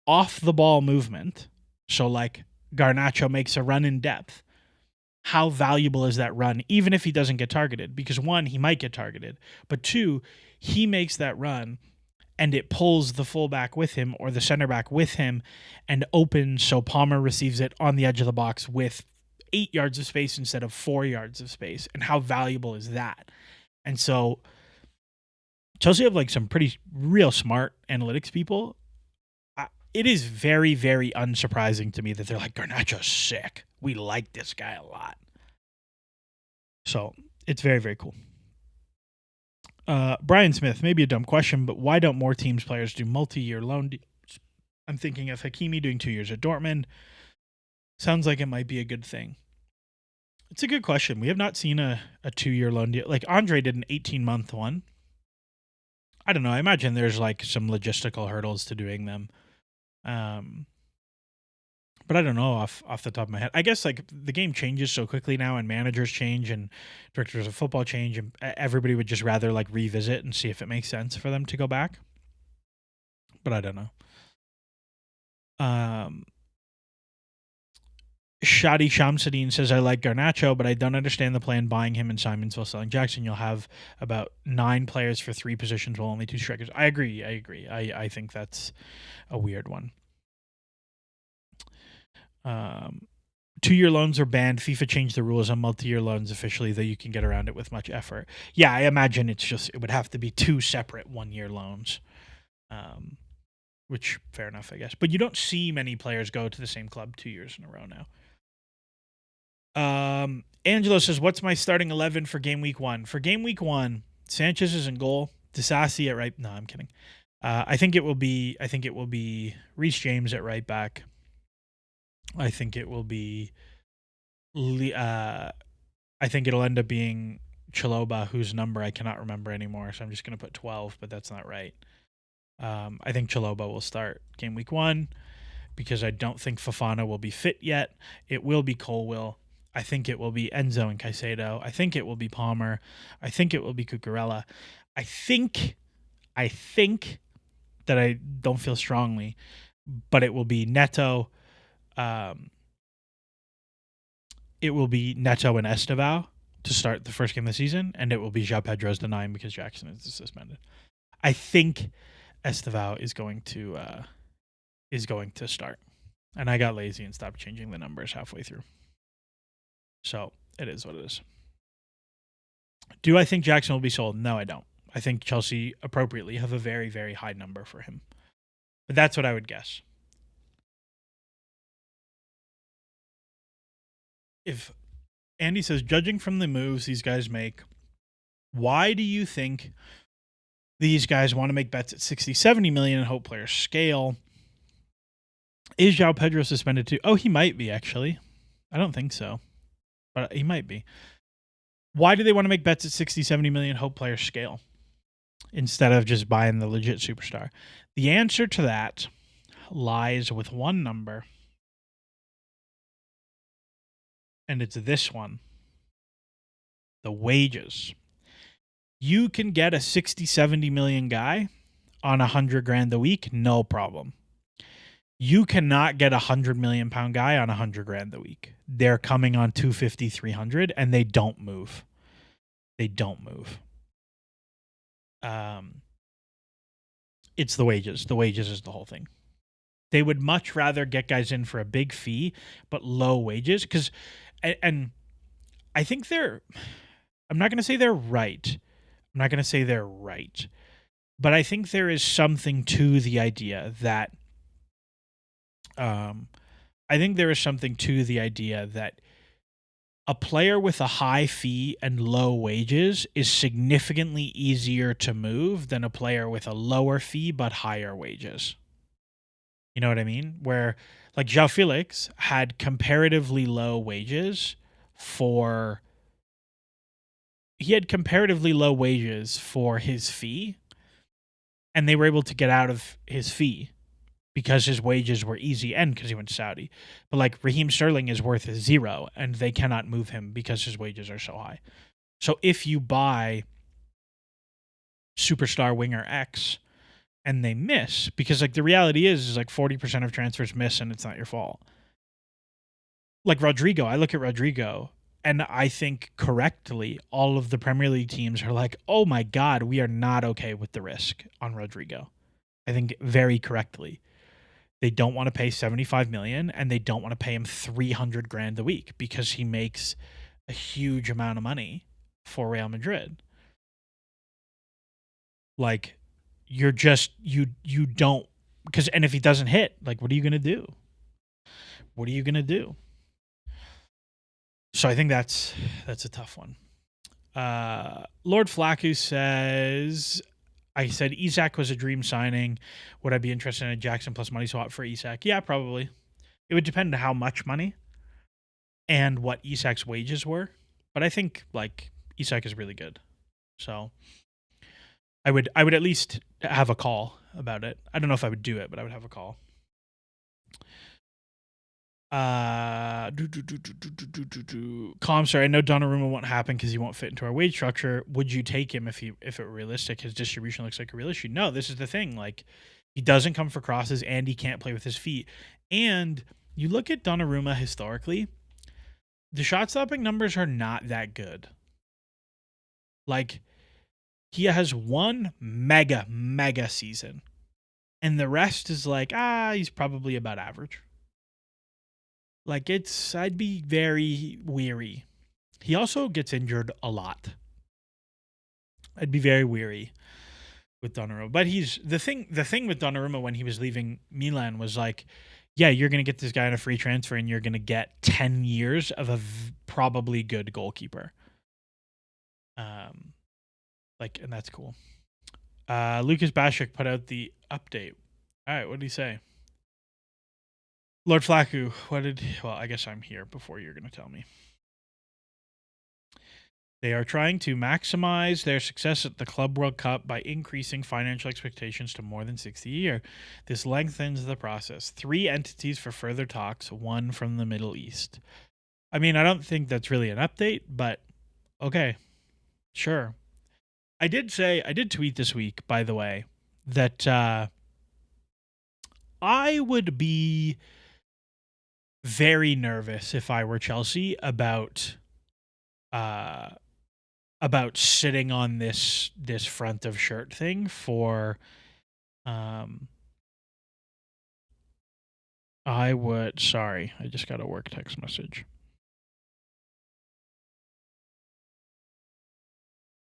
off the ball movement. So like Garnacho makes a run in depth. How valuable is that run, even if he doesn't get targeted? Because one, he might get targeted, but two, he makes that run and it pulls the fullback with him or the center back with him and opens so Palmer receives it on the edge of the box with 8 yards of space instead of 4 yards of space. And how valuable is that? And so Chelsea have like some pretty real smart analytics people. It is very, very unsurprising to me that they're like, Garnacho's sick. We like this guy a lot. So it's very, very cool. Brian Smith, maybe a dumb question, but why don't more teams players do multi-year loan deals? I'm thinking of Hakimi doing 2 years at Dortmund. Sounds like it might be a good thing. It's a good question. We have not seen a 2-year loan deal. Like Andre did an 18-month one. I don't know. I imagine there's like some logistical hurdles to doing them. But I don't know off the top of my head. I guess like the game changes so quickly now, and managers change and directors of football change, and everybody would just rather like revisit and see if it makes sense for them to go back. But I don't know. Shadi Shamsuddin says, I like Garnacho, but I don't understand the plan buying him and Simons while selling Jackson. You'll have about 9 players for 3 positions while only 2 strikers. I agree. I think that's a weird one. 2-year loans are banned. FIFA changed the rules on multi-year loans officially, though you can get around it with much effort. Yeah, I imagine it would have to be 2 separate 1-year loans. Which, fair enough, I guess. But you don't see many players go to the same club 2 years in a row now. Angelo says, what's my starting 11 for game week 1? For game week 1, Sanchez is in goal. Disasi at right. No, I'm kidding. I think it will be Reece James at right back. I think it will be. I think it'll end up being Chalobah, whose number I cannot remember anymore. So I'm just going to put 12, but that's not right. I think Chalobah will start game week 1 because I don't think Fofana will be fit yet. It will be Colwill. I think it will be Enzo and Caicedo. I think it will be Palmer. I think it will be Cucurella. I think that I don't feel strongly, but it will be Neto. It will be Neto and Estevao to start the first game of the season, and it will be João Pedro as the 9 because Jackson is suspended. I think Estevao is going to start, and I got lazy and stopped changing the numbers halfway through. So it is what it is. Do I think Jackson will be sold? No, I don't. I think Chelsea appropriately have a very, very high number for him, but that's what I would guess. If Andy says, judging from the moves these guys make, why do you think these guys want to make bets at 60, 70 million and hope players scale? Is João Pedro suspended too? Oh, he might be, actually. I don't think so, but he might be. Why do they want to make bets at 60, 70 million hope players scale instead of just buying the legit superstar? The answer to that lies with one number, and it's this one: the wages. You can get a 60, 70 million guy on $100,000 a week, no problem. You cannot get a £100 million guy on $100,000 a week. They're coming on 250, 300, and they don't move. they don't move. It's the wages. The wages is the whole thing. They would much rather get guys in for a big fee but low wages, because, and I think I'm not going to say they're right. But I think there is something to the idea that a player with a high fee and low wages is significantly easier to move than a player with a lower fee but higher wages. You know what I mean? Where, like, João Felix had comparatively low wages for his fee, and they were able to get out of his fee because his wages were easy and because he went to Saudi. But like Raheem Sterling is worth 0 and they cannot move him because his wages are so high. So if you buy superstar winger X and they miss, because like the reality is like 40% of transfers miss and it's not your fault. Like Rodrigo, I look at Rodrigo and I think correctly all of the Premier League teams are like, oh my God, we are not okay with the risk on Rodrigo. I think very correctly. They don't want to pay $75 million and they don't want to pay him $300,000 a week because he makes a huge amount of money for Real Madrid. Like, you're just, you don't, because, and if he doesn't hit, like, what are you going to do? So I think that's a tough one. Lord Flacco says, I said Isak was a dream signing. Would I be interested in a Jackson plus money swap for Isak? Yeah, probably. It would depend on how much money and what Isak's wages were. But I think like Isak is really good. So I would at least have a call about it. I don't know if I would do it, but I would have a call. Sorry, I know Donnarumma won't happen because he won't fit into our wage structure. Would you take him if it were realistic? His distribution looks like a real issue. No, this is the thing. Like, he doesn't come for crosses and he can't play with his feet. And you look at Donnarumma historically, the shot stopping numbers are not that good. Like, he has one mega season, and the rest is like, he's probably about average. Like, I'd be very weary. He also gets injured a lot. I'd be very weary with Donnarumma. But the thing with Donnarumma when he was leaving Milan was like, yeah, you're going to get this guy on a free transfer and you're going to get 10 years of a probably good goalkeeper. And that's cool. Lucas Bashik put out the update. All right, what did he say? Lord Flacco, well, I guess I'm here before you're going to tell me. They are trying to maximize their success at the Club World Cup by increasing financial expectations to more than 60 a year. This lengthens the process. 3 entities for further talks, 1 from the Middle East. I mean, I don't think that's really an update, but okay, sure. I did tweet this week, by the way, that I would be very nervous if I were Chelsea about sitting on this front of shirt thing for I just got a work text message.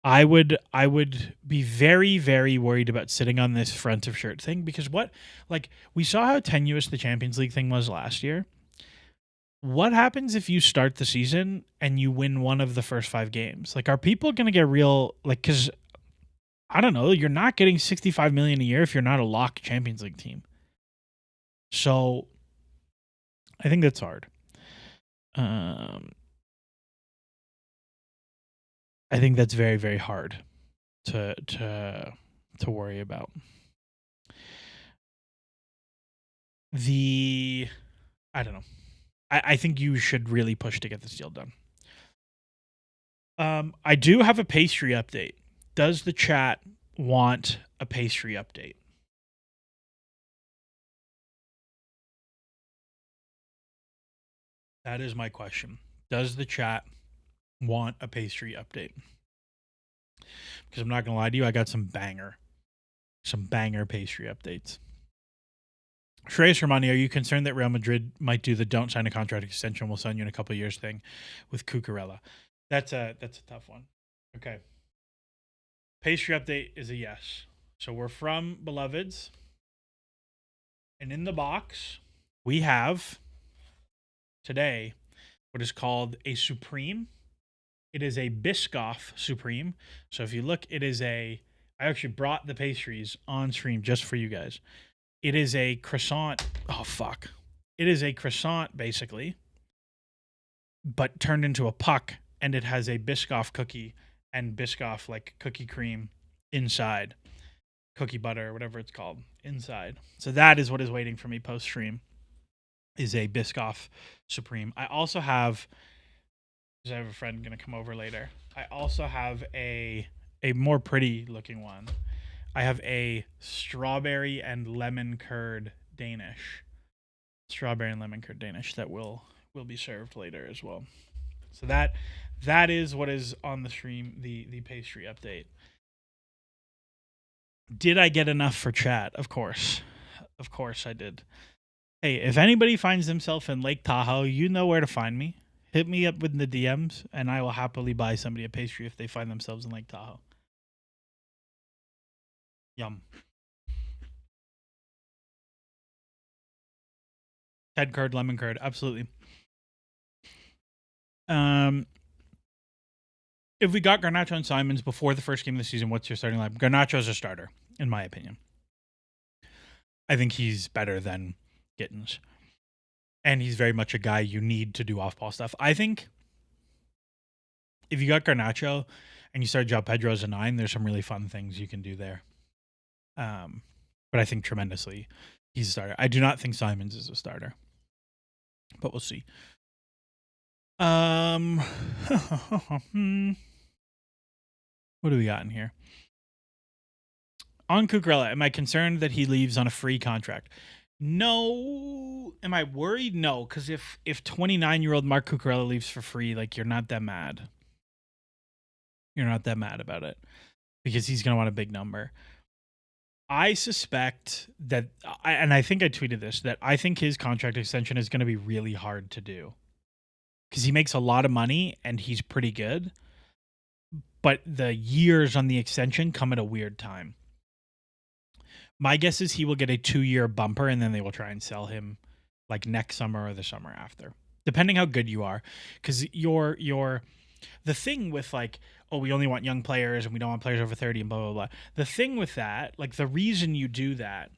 I would be very, very worried about sitting on this front of shirt thing because we saw how tenuous the Champions League thing was last year. What happens if you start the season and you win one of the first 5 games? Like, are people going to get real, like, because I don't know, you're not getting $65 million a year if you're not a lock Champions League team. So I think that's hard. I think that's very, very hard to worry about. I don't know. I think you should really push to get this deal done. I do have a Pastry update. Does the chat want a Pastry update? That is my question. Does the chat want a Pastry update? because I'm not going to lie to you, I got some banger pastry updates. Shreyas Romani, are you concerned that Real Madrid might do the don't sign a contract extension, we'll sign you in a couple of years thing with Cucurella? That's a tough one. Okay. Pastry update is a yes. So we're from Beloveds. And in the box, we have today what is called a Supreme. It is a Biscoff Supreme. So if you look, I actually brought the pastries on stream just for you guys. It is a croissant. Oh, fuck. It is a croissant, basically, but turned into a puck, and it has a Biscoff cookie and Biscoff, like, cookie cream inside. Cookie butter, whatever it's called, inside. So that is what is waiting for me post-stream, is a Biscoff Supreme. I also have, because I have a friend going to come over later, I also have a more pretty-looking one. I have a strawberry and lemon curd Danish. Strawberry and lemon curd Danish that will be served later as well. So that is what is on the stream, the pastry update. Did I get enough for chat? Of course. Of course I did. Hey, if anybody finds themselves in Lake Tahoe, you know where to find me. Hit me up with the DMs, and I will happily buy somebody a pastry if they find themselves in Lake Tahoe. Yum. Head curd, lemon curd, absolutely. If we got Garnacho and Simons before the first game of the season, what's your starting lineup? Garnacho is a starter, in my opinion. I think he's better than Gittens. And he's very much a guy you need to do off-ball stuff. I think if you got Garnacho and you start João Pedro as a 9, there's some really fun things you can do there. But I think tremendously he's a starter. I do not think Simons is a starter, but we'll see. What do we got in here? On Cucurella, am I concerned that he leaves on a free contract? No. Am I worried? No, because if 29-year-old Marc Cucurella leaves for free, like, you're not that mad. You're not that mad about it because he's going to want a big number. I suspect that, and I think I tweeted this, that I think his contract extension is going to be really hard to do because he makes a lot of money and he's pretty good, but the years on the extension come at a weird time. My guess is he will get a 2-year bumper and then they will try and sell him like next summer or the summer after, depending how good you are. Because the thing with like, oh, we only want young players and we don't want players over 30 and blah, blah, blah. The thing with that, like the reason you do that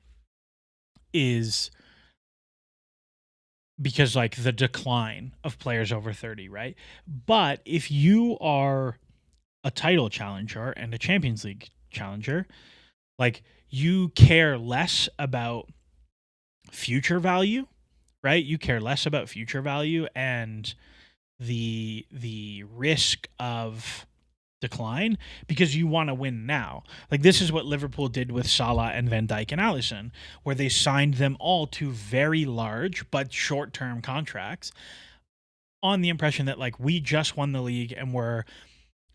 is because like the decline of players over 30, right? But if you are a title challenger and a Champions League challenger, like you care less about future value, right? You care less about future value and the risk of decline because you want to win now. Like this is what Liverpool did with Salah and Van Dijk and Alisson, where they signed them all to very large but short-term contracts on the impression that like we just won the league and we're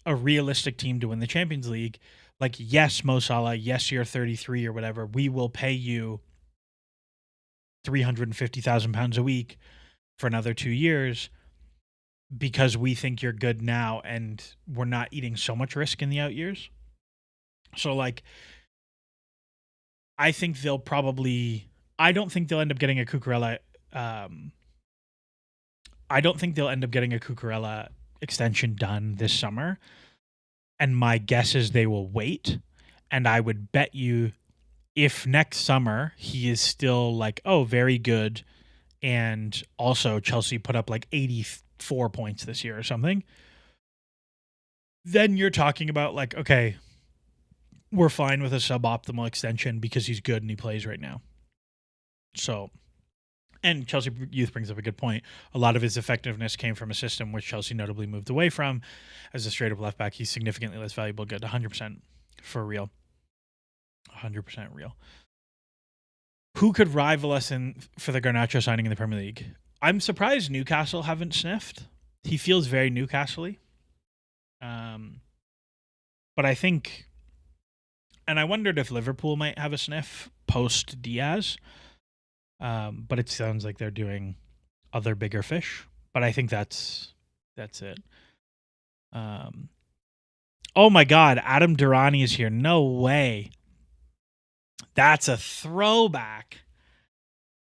a realistic team to win the Champions League. Like, yes, Mo Salah, yes, you're 33 or whatever. We will pay you £350,000 a week for another 2 years because we think you're good now and we're not eating so much risk in the out years. So, like, I think they'll probably... I don't think they'll end up getting a Cucurella... I don't think they'll end up getting a Cucurella extension done this summer. And my guess is they will wait. And I would bet you if next summer he is still like, oh, very good. And also Chelsea put up like 84 points this year or something. Then you're talking about like, okay, we're fine with a suboptimal extension because he's good and he plays right now. So, and Chelsea Youth brings up a good point. A lot of his effectiveness came from a system which Chelsea notably moved away from. As a straight-up left back, he's significantly less valuable. Good, 100% for real. 100% real. Who could rival us for the Garnacho signing in the Premier League? I'm surprised Newcastle haven't sniffed. He feels very Newcastle-y. But I think, and I wondered if Liverpool might have a sniff post Diaz. But it sounds like they're doing other bigger fish. But I think that's it. Oh my God, Adam Durrani is here. No way. That's a throwback.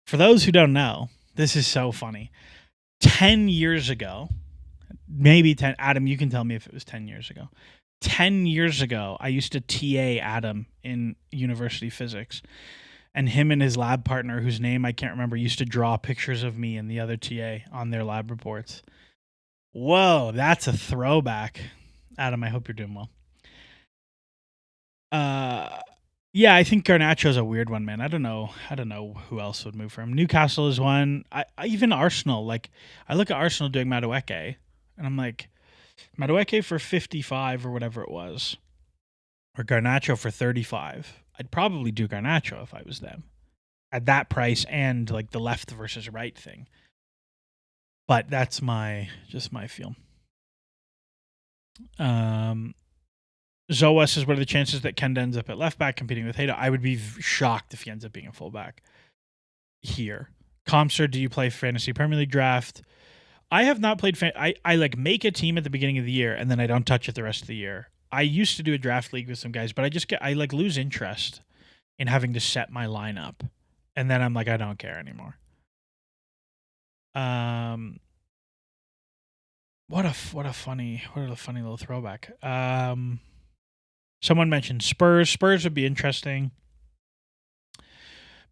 For those who don't know, this is so funny. 10 years ago, maybe 10, Adam, you can tell me if it was 10 years ago. 10 years ago, I used to TA Adam in university physics. And him and his lab partner, whose name I can't remember, used to draw pictures of me and the other TA on their lab reports. Whoa, that's a throwback. Adam, I hope you're doing well. Yeah, I think Garnacho's a weird one, man. I don't know who else would move for him. Newcastle is one. I even Arsenal. Like, I look at Arsenal doing Madueke, and I'm like, Madueke for 55 or whatever it was, or Garnacho for 35. I'd probably do Garnacho if I was them at that price and like the left versus right thing. But that's just my feel. Zoa says, what are the chances that Quenda ends up at left back competing with Hato? I would be shocked if he ends up being a fullback here. Comster, do you play Fantasy Premier League draft? I have not played. I like make a team at the beginning of the year and then I don't touch it the rest of the year. I used to do a draft league with some guys, but I like lose interest in having to set my lineup, and then I'm like, I don't care anymore. What a funny little throwback. Someone mentioned Spurs. Spurs would be interesting.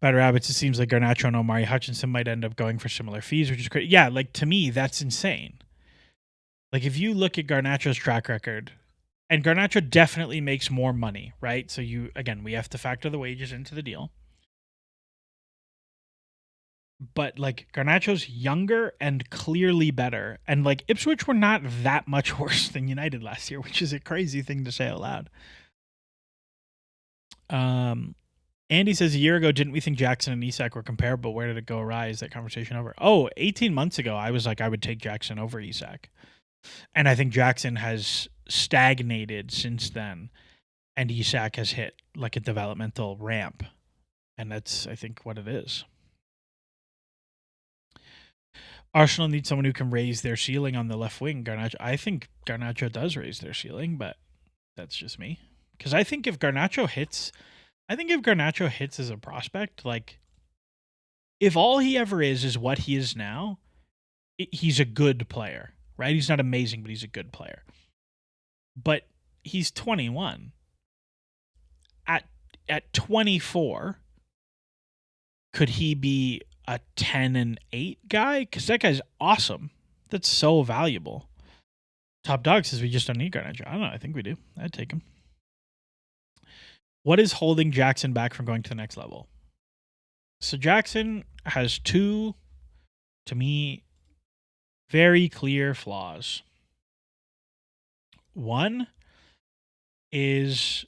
Bad Rabbits, it seems like Garnacho and Omari Hutchinson might end up going for similar fees, which is great. Yeah, like to me, that's insane. Like if you look at Garnacho's track record, and Garnacho definitely makes more money, right? So we have to factor the wages into the deal. But like Garnacho's younger and clearly better. And like Ipswich were not that much worse than United last year, which is a crazy thing to say out loud. Andy says, a year ago, didn't we think Jackson and Isak were comparable? Where did it go awry? Is that conversation over? 18 months ago, I was like, I would take Jackson over Isak. And I think Jackson has stagnated since then. And Isak has hit like a developmental ramp. And that's, I think, what it is. Arsenal needs someone who can raise their ceiling on the left wing. Garnacho. I think Garnacho does raise their ceiling, but that's just me. Because I think if Garnacho hits as a prospect, like if all he ever is what he is now, he's a good player, right? He's not amazing, but he's a good player. But he's 21. At 24, could he be a 10 and 8 guy? Because that guy's awesome. That's so valuable. Top Dog says we just don't need Garnacho. I don't know. I think we do. I'd take him. What is holding Jackson back from going to the next level? So Jackson has two, to me, very clear flaws. One is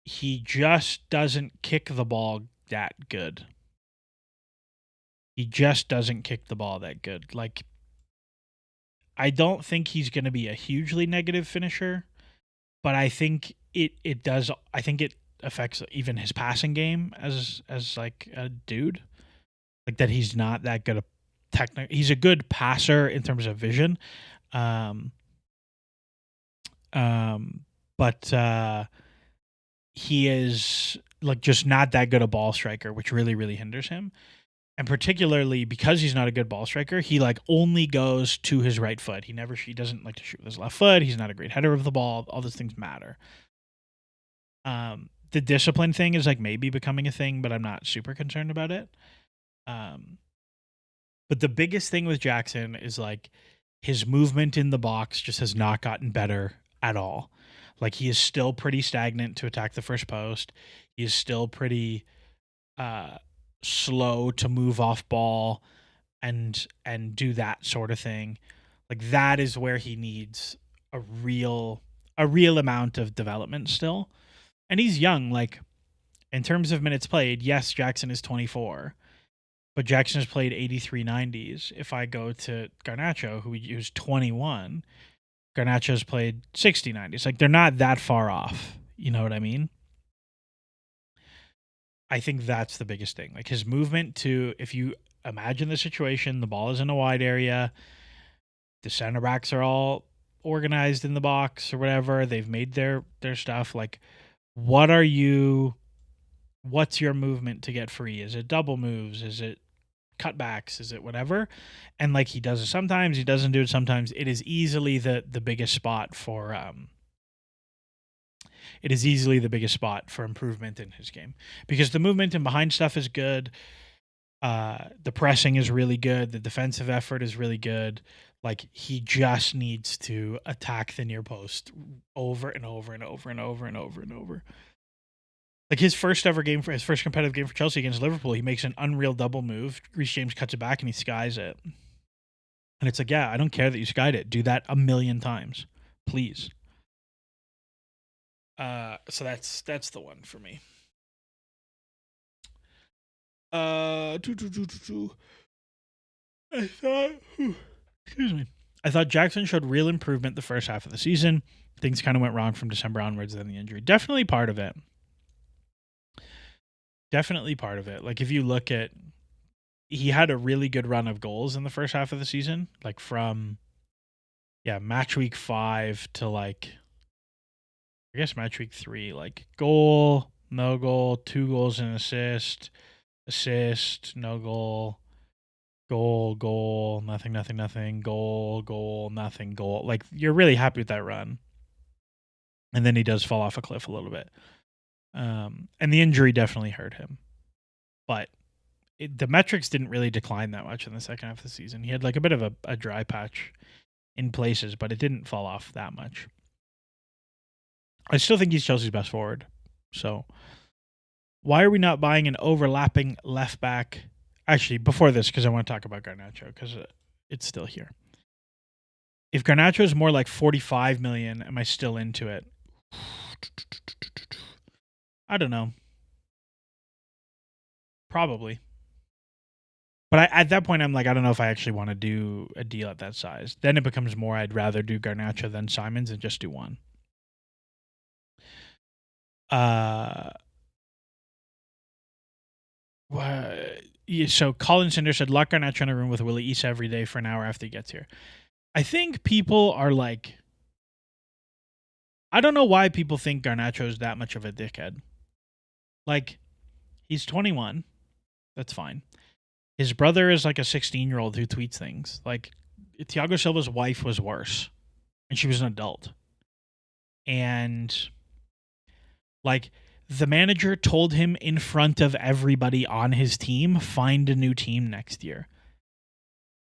he just doesn't kick the ball that good. He just doesn't kick the ball that good. Like, I don't think he's going to be a hugely negative finisher, but I think it does. I think it affects even his passing game as like a dude. Like that he's not that good a he's a good passer in terms of vision. But he is like just not that good a ball striker, which really, really hinders him. And particularly because he's not a good ball striker, he like only goes to his right foot. He doesn't like to shoot with his left foot. He's not a great header of the ball. All those things matter. The discipline thing is like maybe becoming a thing, but I'm not super concerned about it. But the biggest thing with Jackson is like his movement in the box just has not gotten better at all. Like he is still pretty stagnant to attack the first post. He is still pretty slow to move off ball and do that sort of thing. Like that is where he needs a real amount of development still. And he's young. Like in terms of minutes played, yes, Jackson is 24, but Jackson has played 83 90s. If I go to Garnacho, who's 21, Garnacho's played 60, 90. It's like they're not that far off. You know what I mean? I think that's the biggest thing. Like his movement to, if you imagine the situation, the ball is in a wide area, the center backs are all organized in the box or whatever. They've made their stuff. Like, what's your movement to get free? Is it double moves? Is it cutbacks? Is it whatever? And like he does it sometimes, he doesn't do it sometimes. It is easily the biggest spot for improvement in his game, because the movement and behind stuff is good. The pressing is really good. The defensive effort is really good. Like he just needs to attack the near post over and over and over and over and over and over. Like his first competitive game for Chelsea against Liverpool, he makes an unreal double move. Reece James cuts it back and he skies it. And it's like, yeah, I don't care that you skied it. Do that 1,000,000 times, please. So that's the one for me. I thought Jackson showed real improvement the first half of the season. Things kind of went wrong from December onwards, then the injury. Definitely part of it. Like if you look at, he had a really good run of goals in the first half of the season, like from match week 5 to like I guess match week 3, like goal, no goal, 2 goals and assist, no goal, goal, nothing, goal, nothing, goal. Like you're really happy with that run. And then he does fall off a cliff a little bit. And the injury definitely hurt him. But the metrics didn't really decline that much in the second half of the season. He had like a bit of a dry patch in places, but it didn't fall off that much. I still think he's Chelsea's best forward. So why are we not buying an overlapping left back? Actually, before this, because I want to talk about Garnacho, because it's still here. If Garnacho is more like 45 million, am I still into it? I don't know. Probably. But at that point, I'm like, I don't know if I actually want to do a deal at that size. Then it becomes more, I'd rather do Garnacho than Simons and just do one. So Colin Cinder said, lock Garnacho in a room with Willie Issa every day for an hour after he gets here. I think people are like, I don't know why people think Garnacho is that much of a dickhead. Like, he's 21. That's fine. His brother is like a 16-year-old who tweets things. Like, Thiago Silva's wife was worse, and she was an adult. And, like, the manager told him in front of everybody on his team, find a new team next year.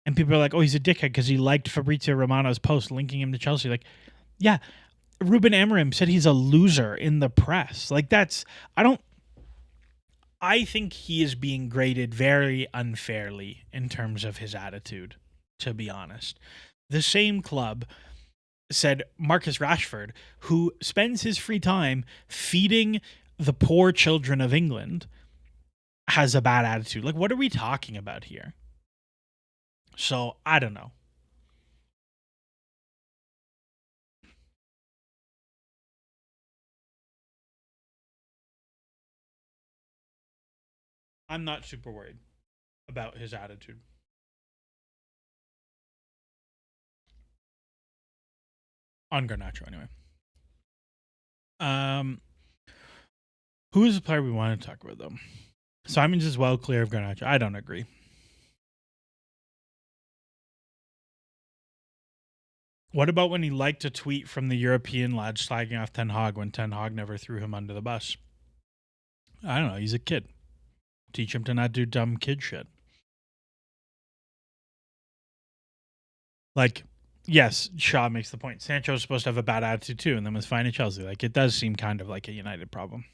And people are like, oh, he's a dickhead because he liked Fabrizio Romano's post linking him to Chelsea. Like, yeah, Ruben Amorim said he's a loser in the press. Like, I think he is being graded very unfairly in terms of his attitude, to be honest. The same club said Marcus Rashford, who spends his free time feeding the poor children of England, has a bad attitude. Like, what are we talking about here? So, I don't know. I'm not super worried about his attitude. On Garnacho, anyway. Who is the player we want to talk about, though? Simons is well clear of Garnacho. I don't agree. What about when he liked a tweet from the European lads slagging off Ten Hag when Ten Hag never threw him under the bus? I don't know. He's a kid. Teach him to not do dumb kid shit. Like, yes, Shaw makes the point. Sancho's supposed to have a bad attitude too, and then was fine at Chelsea. Like, it does seem kind of like a United problem.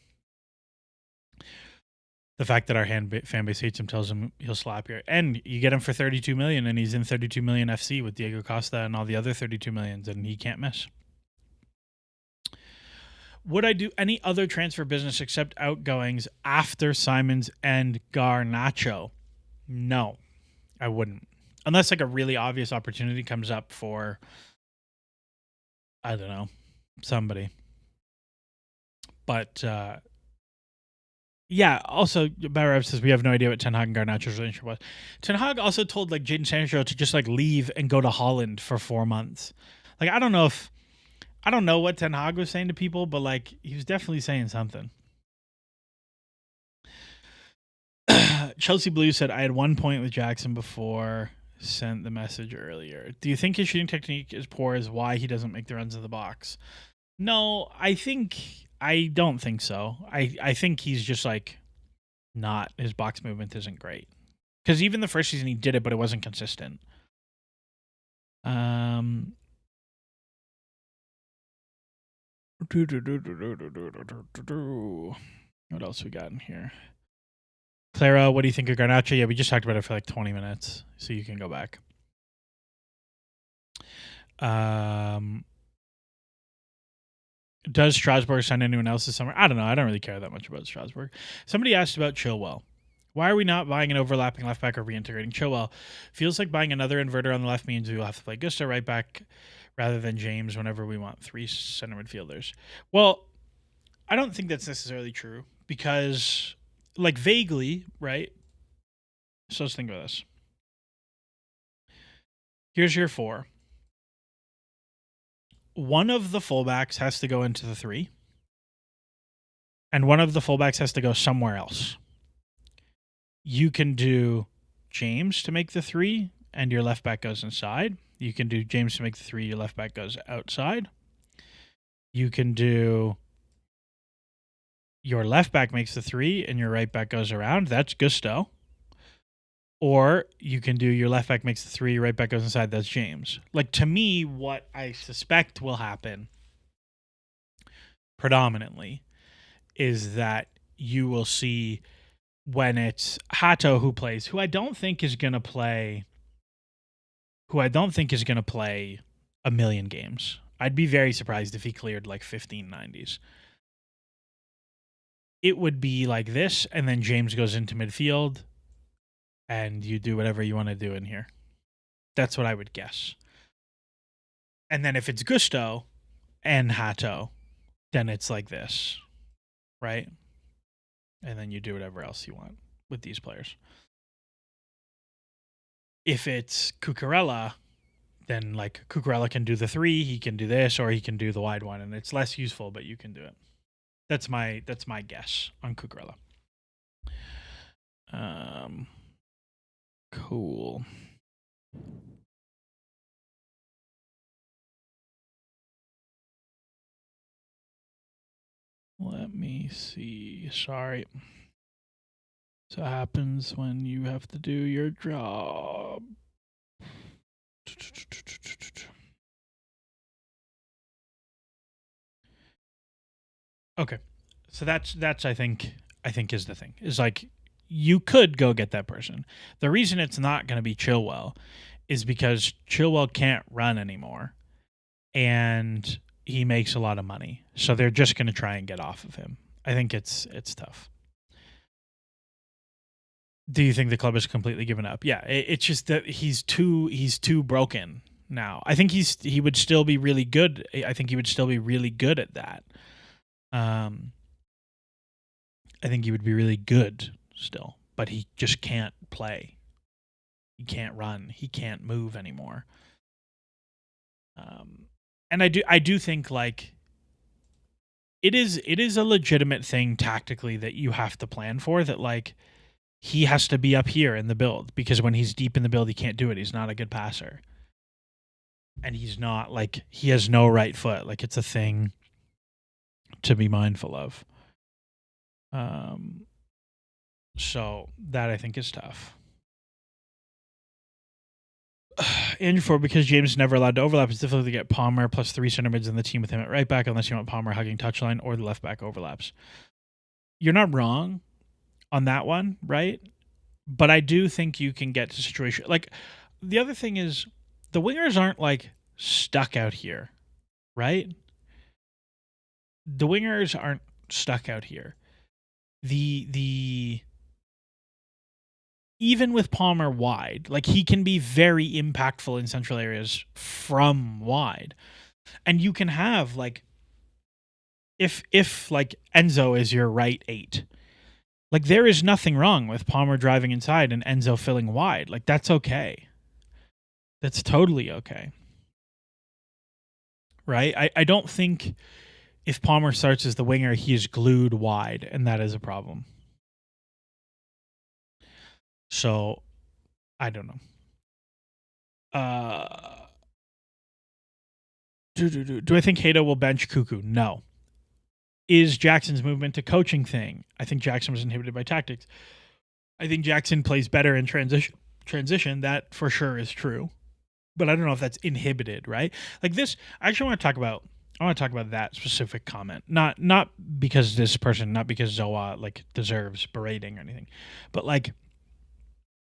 The fact that our fan base hates him tells him he'll slap you. And you get him for 32 million, and he's in 32 million FC with Diego Costa and all the other 32 millions, and he can't miss. Would I do any other transfer business except outgoings after Simons and Garnacho? No, I wouldn't. Unless like a really obvious opportunity comes up for I don't know, somebody. But yeah, also Barab says we have no idea what Ten Hag and Garnacho's relationship was. Ten Hag also told like Jadon Sancho to just like leave and go to Holland for 4 months. Like I don't know what Ten Hag was saying to people, but like he was definitely saying something. Chelsea Blue said I had 1 point with Jackson before, sent the message earlier. Do you think his shooting technique is poor is why he doesn't make the runs of the box? No, I don't think so. I think he's just like not, his box movement isn't great. Because even the first season he did it, but it wasn't consistent. What else we got in here? Clara, what do you think of Garnacho? Yeah, we just talked about it for like 20 minutes, so you can go back. Does Strasbourg sign anyone else this summer? I don't know. I don't really care that much about Strasbourg. Somebody asked about Chilwell. Why are we not buying an overlapping left back or reintegrating Chilwell? Feels like buying another inverter on the left means we will have to play Gusto right back rather than James whenever we want 3 center midfielders. Well, I don't think that's necessarily true because, like, vaguely, right? So let's think about this. Here's your 4. One of the fullbacks has to go into the 3, and one of the fullbacks has to go somewhere else. You can do James to make the 3, and your left back goes inside. You can do James to make the 3, your left back goes outside. You can do your left back makes the 3, and your right back goes around. That's Gusto. Or you can do your left back makes the 3, your right back goes inside. That's James. Like, to me, what I suspect will happen predominantly is that you will see when it's Hato who plays, who I don't think is going to play a million games. I'd be very surprised if he cleared like 1590s. It would be like this, and then James goes into midfield, and you do whatever you want to do in here. That's what I would guess. And then if it's Gusto and Hato, then it's like this, right? And then you do whatever else you want with these players. If it's Cucurella, then like Cucurella can do the 3, he can do this, or he can do the wide one, and it's less useful, but you can do it. That's my guess on Cucurella. Cool. Let me see. Sorry. So it happens when you have to do your job. Okay. So that's I think is the thing. Is like you could go get that person. The reason it's not going to be Chilwell is because Chilwell can't run anymore and he makes a lot of money. So they're just going to try and get off of him. I think it's tough. Do you think the club has completely given up? Yeah, it's just that he's too broken now. I think he would still be really good. I think he would still be really good at that. I think he would be really good still, but he just can't play. He can't run. He can't move anymore. And I do think like it is a legitimate thing tactically that you have to plan for, that like he has to be up here in the build, because when he's deep in the build, he can't do it. He's not a good passer. And he's not like, he has no right foot. Like it's a thing to be mindful of. So that I think is tough. Andrew Ford, because James is never allowed to overlap, it's difficult to get Palmer plus 3 center mids in the team with him at right back unless you want Palmer hugging touchline or the left back overlaps. You're not wrong on that one, right? But I do think you can get to a situation like the other thing is the wingers aren't like stuck out here, right? The wingers aren't stuck out here. The even with Palmer wide, like he can be very impactful in central areas from wide. And you can have like if like Enzo is your right 8, like there is nothing wrong with Palmer driving inside and Enzo filling wide. Like that's okay. That's totally okay. Right? I don't think if Palmer starts as the winger, he is glued wide, and that is a problem. So I don't know. Do I think Hato will bench Cucu? No. Is Jackson's movement a coaching thing? I think Jackson was inhibited by tactics. I think Jackson plays better in transition. That for sure is true. But I don't know if that's inhibited, right? Like this, I actually want to talk about that specific comment. Not because this person, not because Zoa like deserves berating or anything. But like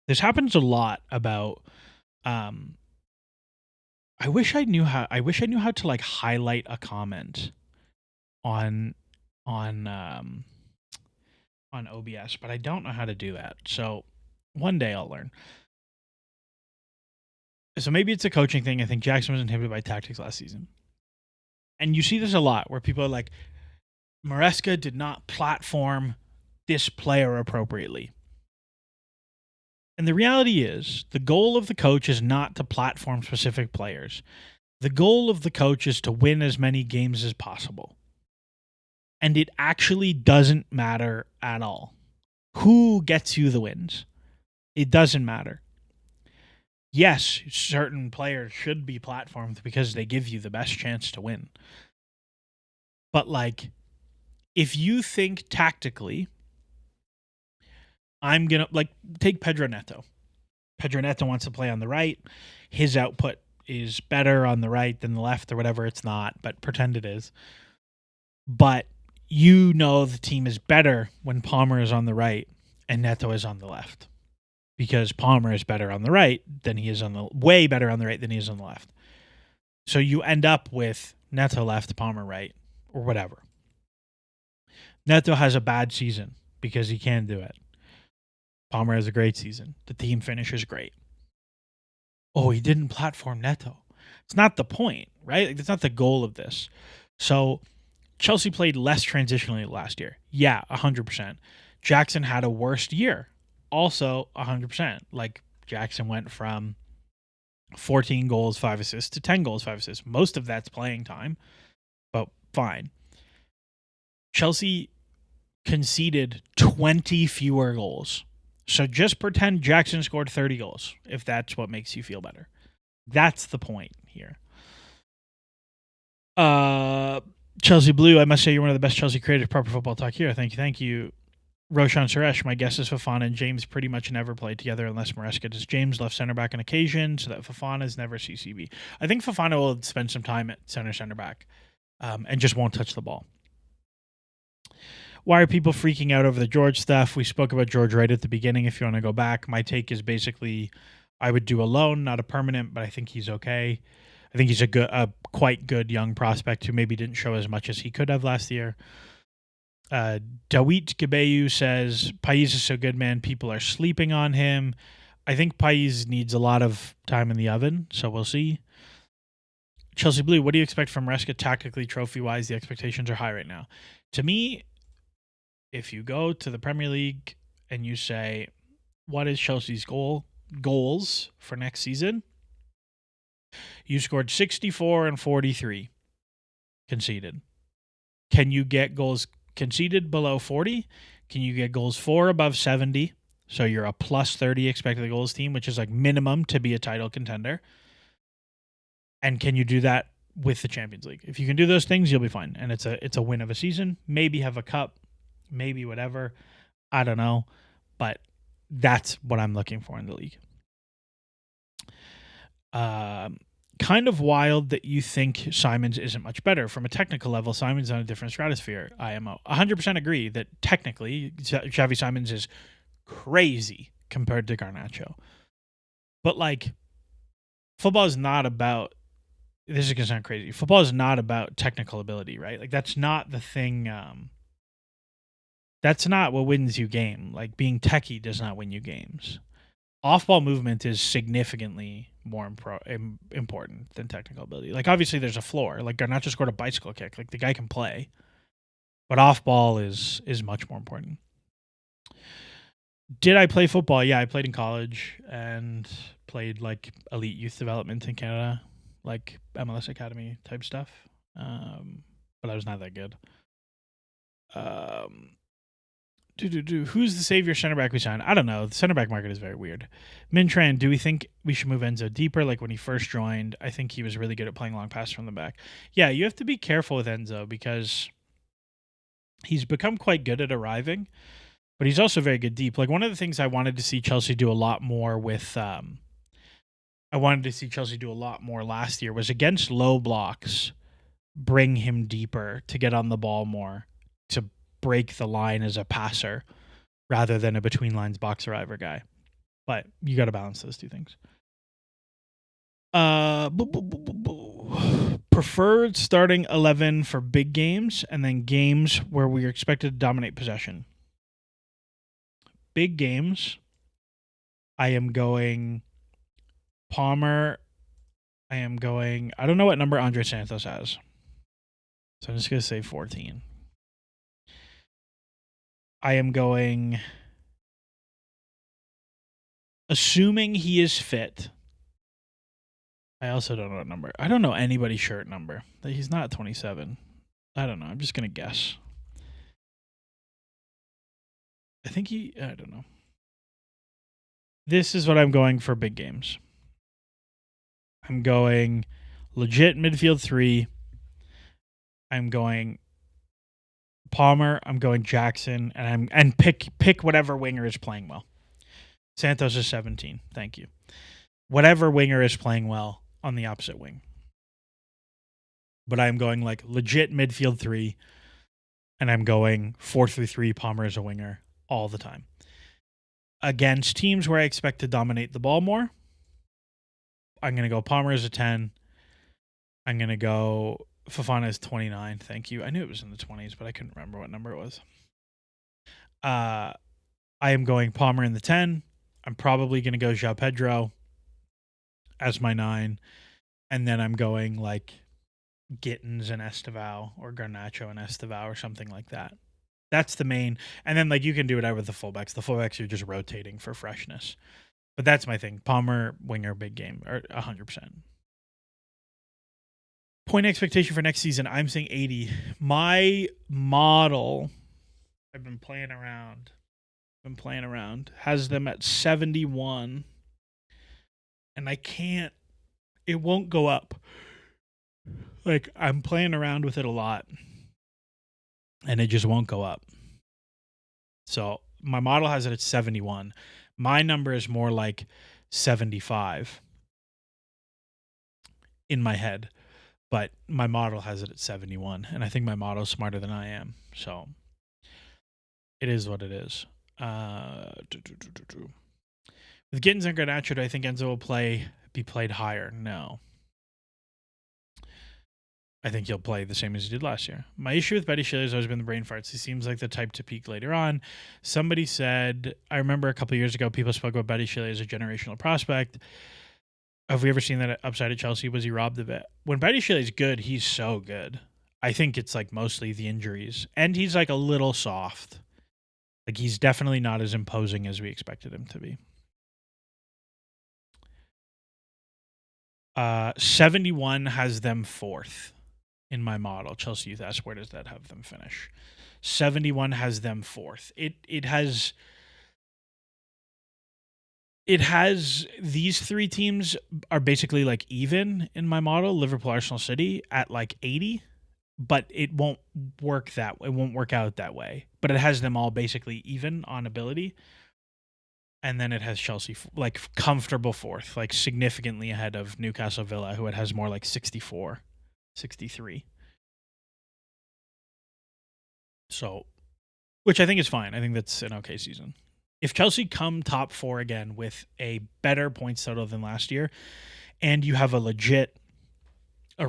this happens a lot about I wish I knew how to like highlight a comment on OBS, but I don't know how to do that. So one day I'll learn. So maybe it's a coaching thing. I think Jackson was inhibited by tactics last season. And you see this a lot where people are like, Maresca did not platform this player appropriately. And the reality is, the goal of the coach is not to platform specific players. The goal of the coach is to win as many games as possible. And it actually doesn't matter at all who gets you the wins. It doesn't matter. Yes, certain players should be platformed because they give you the best chance to win. But like, if you think tactically, I'm going to like take Pedro Neto. Pedro Neto wants to play on the right. His output is better on the right than the left or whatever. It's not, but pretend it is. But you know the team is better when Palmer is on the right and Neto is on the left. Because Palmer is better on the right than he is on the way better on the right than he is on the left. So you end up with Neto left, Palmer right, or whatever. Neto has a bad season because he can do it. Palmer has a great season. The team finishes great. Oh, he didn't platform Neto. It's not the point, right? Like, that's not the goal of this. So Chelsea played less transitionally last year. Yeah, 100%. Jackson had a worst year. Also 100%. Like Jackson went from 14 goals, 5 assists to 10 goals, 5 assists. Most of that's playing time, but fine. Chelsea conceded 20 fewer goals. So just pretend Jackson scored 30 goals, if that's what makes you feel better. That's the point here. Chelsea Blue, I must say you're one of the best Chelsea creators, proper football talk here. Thank you. Roshan Suresh, my guess is Fofana and James pretty much never played together unless Maresca does James left center back on occasion, so that Fofana is never CCB. I think Fofana will spend some time at center back and just won't touch the ball. Why are people freaking out over the George stuff? We spoke about George right at the beginning. If you want to go back, my take is basically I would do a loan, not a permanent, but I think he's okay. I think he's a quite good young prospect who maybe didn't show as much as he could have last year. Dawit Gebeyu says, Paez is so good, man. People are sleeping on him. I think Paez needs a lot of time in the oven, so we'll see. Chelsea Blue, what do you expect from Maresca tactically, trophy-wise? The expectations are high right now. To me, if you go to the Premier League and you say, what is Chelsea's goals for next season? You scored 64 and 43 conceded. Can you get goals conceded below 40? Can you get goals for above 70? So you're a plus 30 expected goals team, which is like minimum to be a title contender. And can you do that with the Champions League? If you can do those things, you'll be fine. And it's a win of a season. Maybe have a cup, maybe whatever. I don't know. But that's what I'm looking for in the league. Kind of wild that you think Simons isn't much better. From a technical level, Simons on a different stratosphere. IMO. 100% agree that technically Xavi Simons is crazy compared to Garnacho. But like, football is not about, this is going to sound crazy, football is not about technical ability, right? Like that's not the thing, that's not what wins you game. Like being techie does not win you games. off-ball movement is significantly more important than technical ability. Like, obviously, there's a floor. Like, Garnacho scored a bicycle kick. Like, the guy can play. But off-ball is much more important. Did I play football? Yeah, I played in college and played, like, elite youth development in Canada, like MLS Academy type stuff. But I was not that good. Who's the savior center back we signed? I don't know. The center back market is very weird. Mintran, do we think we should move Enzo deeper? Like when he first joined, I think he was really good at playing long passes from the back. Yeah, you have to be careful with Enzo because he's become quite good at arriving, but he's also very good deep. Like one of the things I wanted to see Chelsea do a lot more with, I wanted to see Chelsea do a lot more last year was against low blocks, bring him deeper to get on the ball more, to break the line as a passer rather than a between lines box arriver guy. But you got to balance those two things. Preferred starting 11 for big games and then games where we are expected to dominate possession. Big games, I am going Palmer. I don't know what number Andre Santos has. So I'm just going to say 14. I am going, assuming he is fit. I also don't know what number. I don't know anybody's shirt number. He's not 27. I don't know. I'm just going to guess. I don't know. This is what I'm going for big games. I'm going legit midfield 3. I'm going Palmer. I'm going Jackson, and pick whatever winger is playing well. Santos is 17. Thank you. Whatever winger is playing well on the opposite wing. But I'm going like legit midfield 3, and I'm going 4-3-3. Palmer as a winger all the time. Against teams where I expect to dominate the ball more, I'm going to go Palmer as a 10. I'm going to go Fofana as 29. Thank you. I knew it was in the 20s, but I couldn't remember what number it was. I am going Palmer in the 10. I'm probably going to go João Pedro as my 9. And then I'm going like Gittens and Estevao or Garnacho and Estevao or something like that. That's the main. And then like you can do whatever with the fullbacks. The fullbacks are just rotating for freshness. But that's my thing. Palmer, winger, big game, or 100%. Point expectation for next season, I'm saying 80. My model, I've been playing around, has them at 71. And it won't go up. Like, I'm playing around with it a lot. And it just won't go up. So, my model has it at 71. My number is more like 75 in my head. But my model has it at 71. And I think my model is smarter than I am. So, it is what it is. With Gittens and Garnacho, do I think Enzo will be played higher? No. I think he'll play the same as he did last year. My issue with Betty Shelley has always been the brain farts. He seems like the type to peak later on. Somebody said, I remember a couple of years ago, people spoke about Betty Shelley as a generational prospect. Have we ever seen that upside at Chelsea? Was he robbed of it? When Betty Shelley's good, he's so good. I think it's like mostly the injuries. And he's like a little soft. Like he's definitely not as imposing as we expected him to be. 71 has them 4th in my model. Chelsea Youth asked, where does that have them finish? 71 has them 4th. It has these 3 teams are basically like even in my model, Liverpool, Arsenal, City at like 80, but it won't work out that way. But it has them all basically even on ability. And then it has Chelsea like comfortable 4th, like significantly ahead of Newcastle Villa, who it has more like 64, 63. So, which I think is fine. I think that's an okay season. If Chelsea come top 4 again with a better points total than last year, and you have a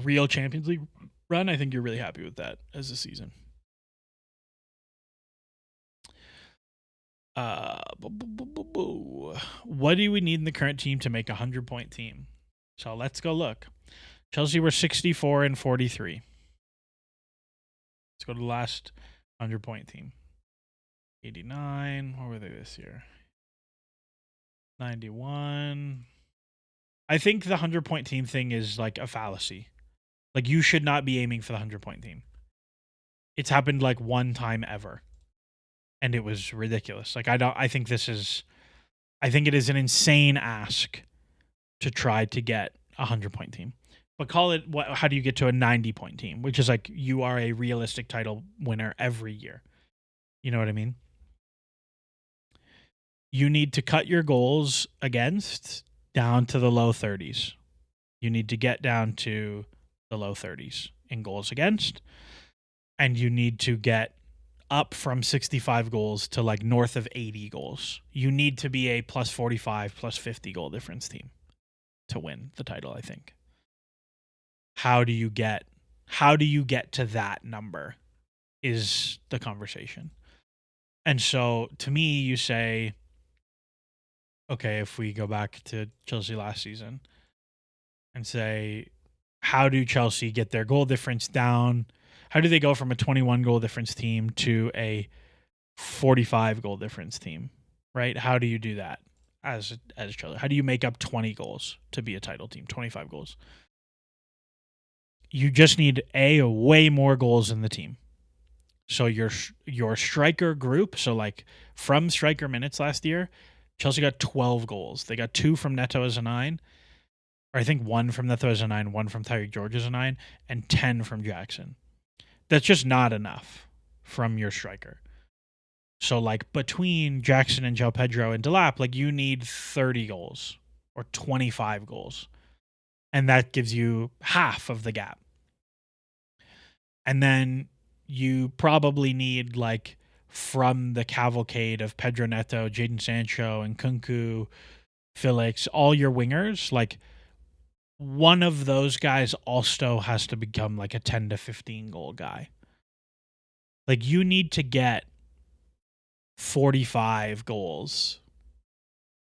real Champions League run, I think you're really happy with that as a season. What do we need in the current team to make a 100-point team? So let's go look. Chelsea were 64 and 43. Let's go to the last 100-point team. 89. What were they this year? 91. I think the 100-point team thing is like a fallacy. Like, you should not be aiming for the 100-point team. It's happened like one time ever, and it was ridiculous. Like, I think it is an insane ask to try to get a 100-point team. But call it how do you get to a 90-point team, which is like you are a realistic title winner every year. You know what I mean? You need to cut your goals against down to the low 30s. You need to get down to the low 30s in goals against, and you need to get up from 65 goals to like north of 80 goals. You need to be a plus 45, plus 50 goal difference team to win the title, I think. How do you get to that number is the conversation. And so to me, you say, okay, if we go back to Chelsea last season and say, how do Chelsea get their goal difference down? How do they go from a 21 goal difference team to a 45 goal difference team, right? How do you do that as Chelsea? How do you make up 20 goals to be a title team, 25 goals? You just need way more goals in the team. So your striker group, so like from striker minutes last year, Chelsea got 12 goals. They got 2 from Neto as a 9, or I think 1 from Neto as a 9, 1 from Tyrique George as a 9, and 10 from Jackson. That's just not enough from your striker. So like between Jackson and João Pedro and Delap, like you need 30 goals or 25 goals. And that gives you half of the gap. And then you probably need like from the cavalcade of Pedro Neto, Jadon Sancho, and Cucu, Felix, all your wingers, like one of those guys also has to become like a 10 to 15 goal guy. Like you need to get 45 goals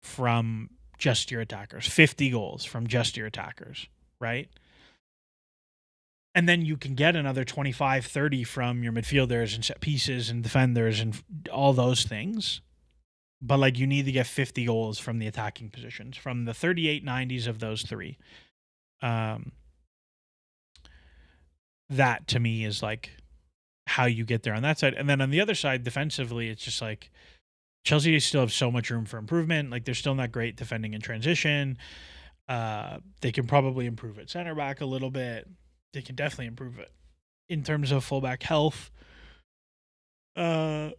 from just your attackers, 50 goals from just your attackers, right? And then you can get another 25, 30 from your midfielders and set pieces and defenders and all those things. But like you need to get 50 goals from the attacking positions, from the 38, 90s of those three. That to me is like how you get there on that side. And then on the other side, defensively, it's just like Chelsea still have so much room for improvement. Like they're still not great defending in transition. They can probably improve at center back a little bit. They can definitely improve it in terms of fullback health. Their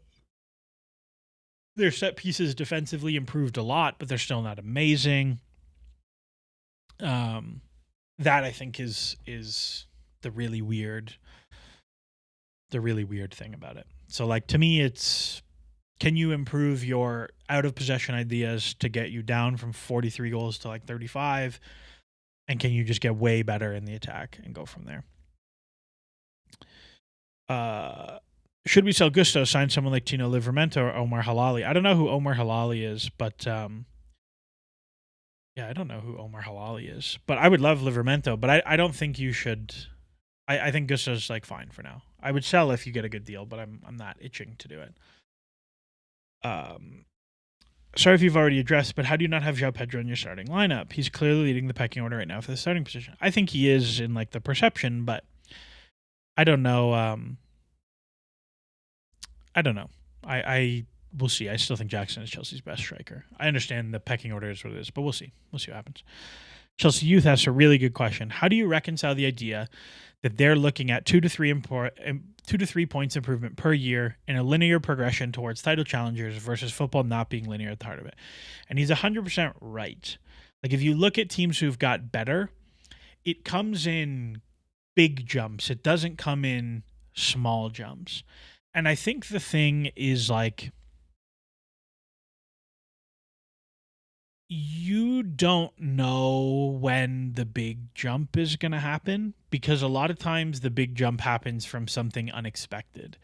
set pieces defensively improved a lot, but they're still not amazing. That I think is the really weird thing about it. So like to me, it's can you improve your out of possession ideas to get you down from 43 goals to like 35? And can you just get way better in the attack and go from there? Should we sell Gusto, sign someone like Tino Livramento or Omar Halali? I don't know who Omar Halali is, but I don't know who Omar Halali is. But I would love Livramento, but I don't think you should. I think Gusto's like fine for now. I would sell if you get a good deal, but I'm not itching to do it. Sorry if you've already addressed, but how do you not have João Pedro in your starting lineup? He's clearly leading the pecking order right now for the starting position. I think he is in like the perception, but I don't know. I don't know. I we'll see. I still think Jackson is Chelsea's best striker. I understand the pecking order is what it is, but we'll see. We'll see what happens. Chelsea Youth asks a really good question. How do you reconcile the idea that they're looking at 2 to 3 points improvement per year in a linear progression towards title challengers versus football not being linear at the heart of it? And he's 100% right. Like if you look at teams who've got better, it comes in big jumps. It doesn't come in small jumps. And I think the thing is like you don't know when the big jump is going to happen because a lot of times the big jump happens from something unexpected.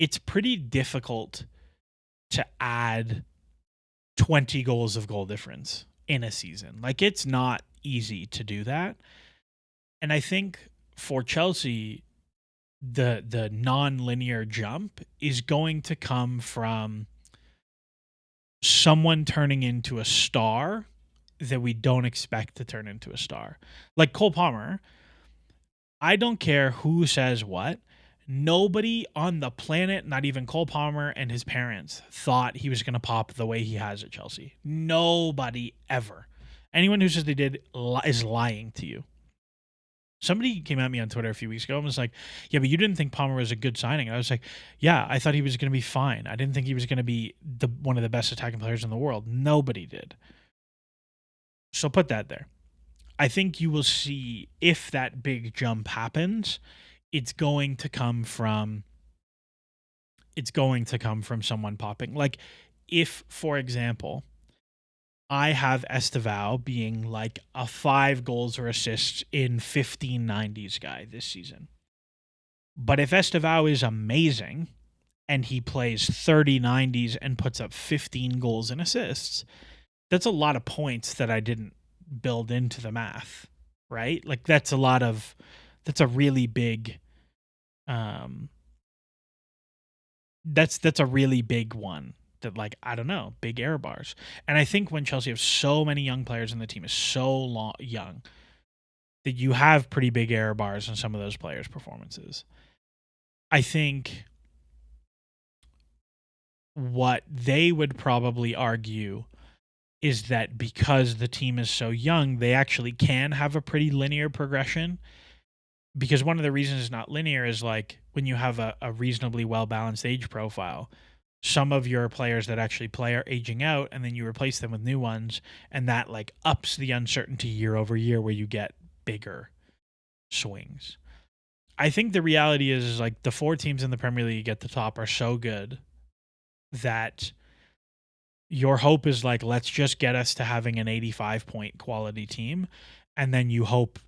It's pretty difficult to add 20 goals of goal difference in a season. Like, it's not easy to do that. And I think for Chelsea, the non-linear jump is going to come from someone turning into a star that we don't expect to turn into a star. Like Cole Palmer, I don't care who says what. Nobody on the planet, not even Cole Palmer and his parents, thought he was going to pop the way he has at Chelsea. Nobody ever. Anyone who says they did is lying to you. Somebody came at me on Twitter a few weeks ago and was like, yeah, but you didn't think Palmer was a good signing. And I was like, yeah, I thought he was going to be fine. I didn't think he was going to be one of the best attacking players in the world. Nobody did. So put that there. I think you will see if that big jump happens, it's going to come from someone popping. Like, if, for example, I have Estevao being like a 5 goals or assists in 1590s guy this season. But if Estevao is amazing and he plays 3090s and puts up 15 goals and assists, that's a lot of points that I didn't build into the math, right? Like, that's a really big that's a really big one. That, like, I don't know, big error bars. And I think when Chelsea have so many young players and the team is so young, that you have pretty big error bars in some of those players' performances. I think what they would probably argue is that because the team is so young, they actually can have a pretty linear progression. Because one of the reasons it's not linear is, like, when you have a reasonably well-balanced age profile, some of your players that actually play are aging out, and then you replace them with new ones, and that, like, ups the uncertainty year over year where you get bigger swings. I think the reality is like, the 4 teams in the Premier League at the top are so good that your hope is, like, let's just get us to having an 85-point quality team, and then you hope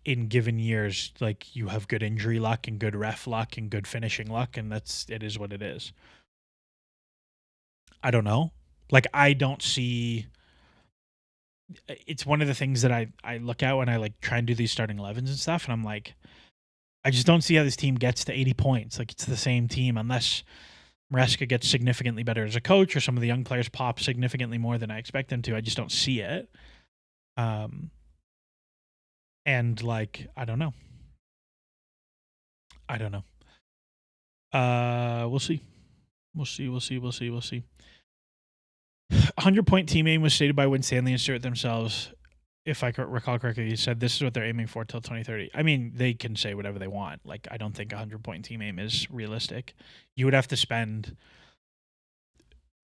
in given years, like, you have good injury luck and good ref luck and good finishing luck, and it is what it is. I don't know. Like, I don't see. It's one of the things that I look at when I, like, try and do these starting 11s and stuff, and I'm like, I just don't see how this team gets to 80 points. Like, it's the same team unless Maresca gets significantly better as a coach or some of the young players pop significantly more than I expect them to. I just don't see it. And, like, I don't know. We'll see. 100-point team aim was stated by Winstanley and Stewart themselves. If I recall correctly, he said this is what they're aiming for till 2030. I mean, they can say whatever they want. Like, I don't think 100-point team aim is realistic. You would have to spend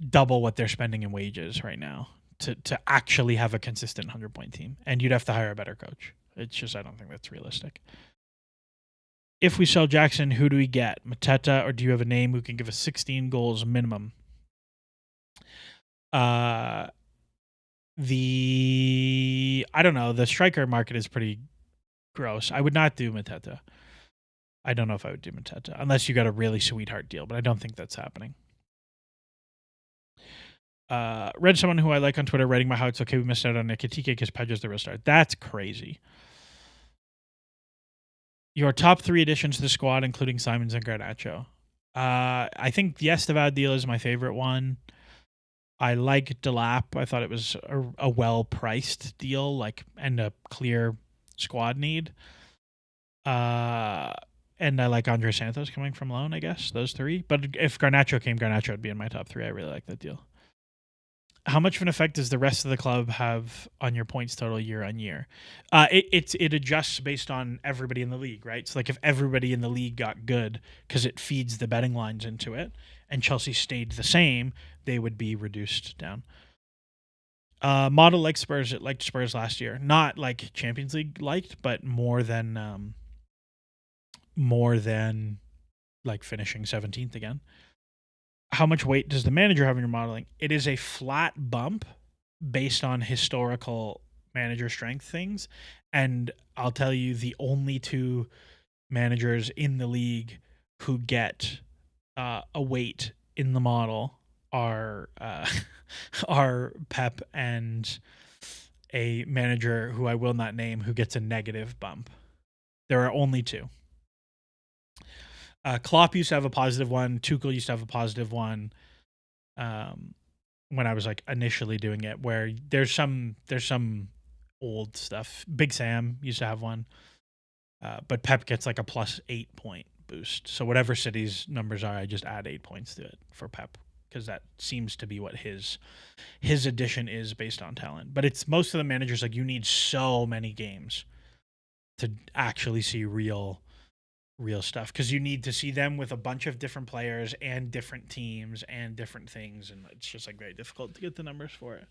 double what they're spending in wages right now to actually have a consistent 100-point team. And you'd have to hire a better coach. It's just, I don't think that's realistic. If we sell Jackson, who do we get? Mateta, or do you have a name who can give us 16 goals minimum? I don't know. The striker market is pretty gross. I would not do Mateta. I don't know if I would do Mateta unless you got a really sweetheart deal, but I don't think that's happening. Read someone who I like on Twitter writing about how it's okay we missed out on Nikitike because Pedro's the real star. That's crazy. Your top 3 additions to the squad, including Simons and Garnacho. I think the Estevao deal is my favorite one. I like Delap. I thought it was a well-priced deal, like, and a clear squad need. And I like Andre Santos coming from loan, I guess. Those 3. But if Garnacho came, Garnacho would be in my top 3. I really like that deal. How much of an effect does the rest of the club have on your points total year on year? It adjusts based on everybody in the league, right? So, like, if everybody in the league got good, because it feeds the betting lines into it, and Chelsea stayed the same, they would be reduced down. Model like Spurs. It liked Spurs last year. Not like Champions League liked, but more than like finishing 17th again. How much weight does the manager have in your modeling? It is a flat bump based on historical manager strength things. And I'll tell you, the only 2 managers in the league who get a weight in the model are are Pep and a manager who I will not name who gets a negative bump. There are only two. Klopp used to have a positive one. Tuchel used to have a positive one. When I was like initially doing it, where there's some old stuff. Big Sam used to have one, but Pep gets like a +8 point boost. So whatever City's numbers are, I just add 8 points to it for Pep because that seems to be what his addition is based on talent. But it's most of the managers like you need so many games to actually see real stuff because you need to see them with a bunch of different players and different teams and different things, and it's just like very difficult to get the numbers for it.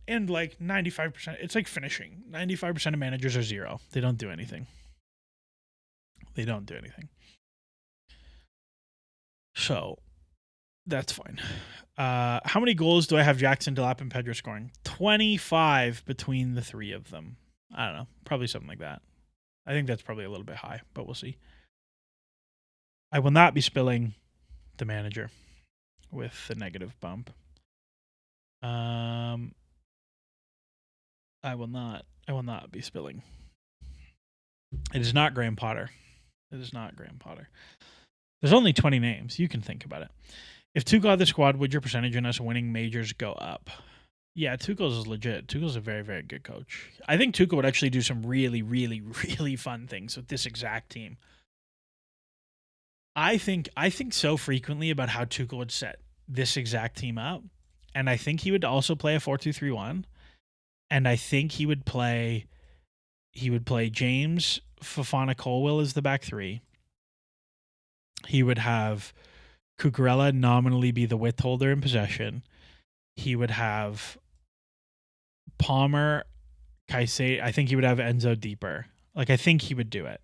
And like 95%, it's like finishing. 95% of managers are 0. They don't do anything. So that's fine. How many goals do I have Jackson, Delap, and Pedro scoring? 25 between the three of them. I don't know. Probably something like that. I think that's probably a little bit high, but we'll see. I will not be spilling the manager with the negative bump. I will not be spilling. It is not Graham Potter. There's only 20 names. You can think about it. If Tuchel had the squad, would your percentage on us winning majors go up? Yeah, Tuchel is legit. Tuchel's a very, very good coach. I think Tuchel would actually do some really, really, really fun things with this exact team. I think so frequently about how Tuchel would set this exact team up, and I think he would also play a 4-2-3-1, and I think he would play James, Fofana, Colwill as the back three. He would have Cucurella nominally be the width holder in possession. He would have Palmer, Caicedo. I think he would have Enzo deeper. Like I think he would do it.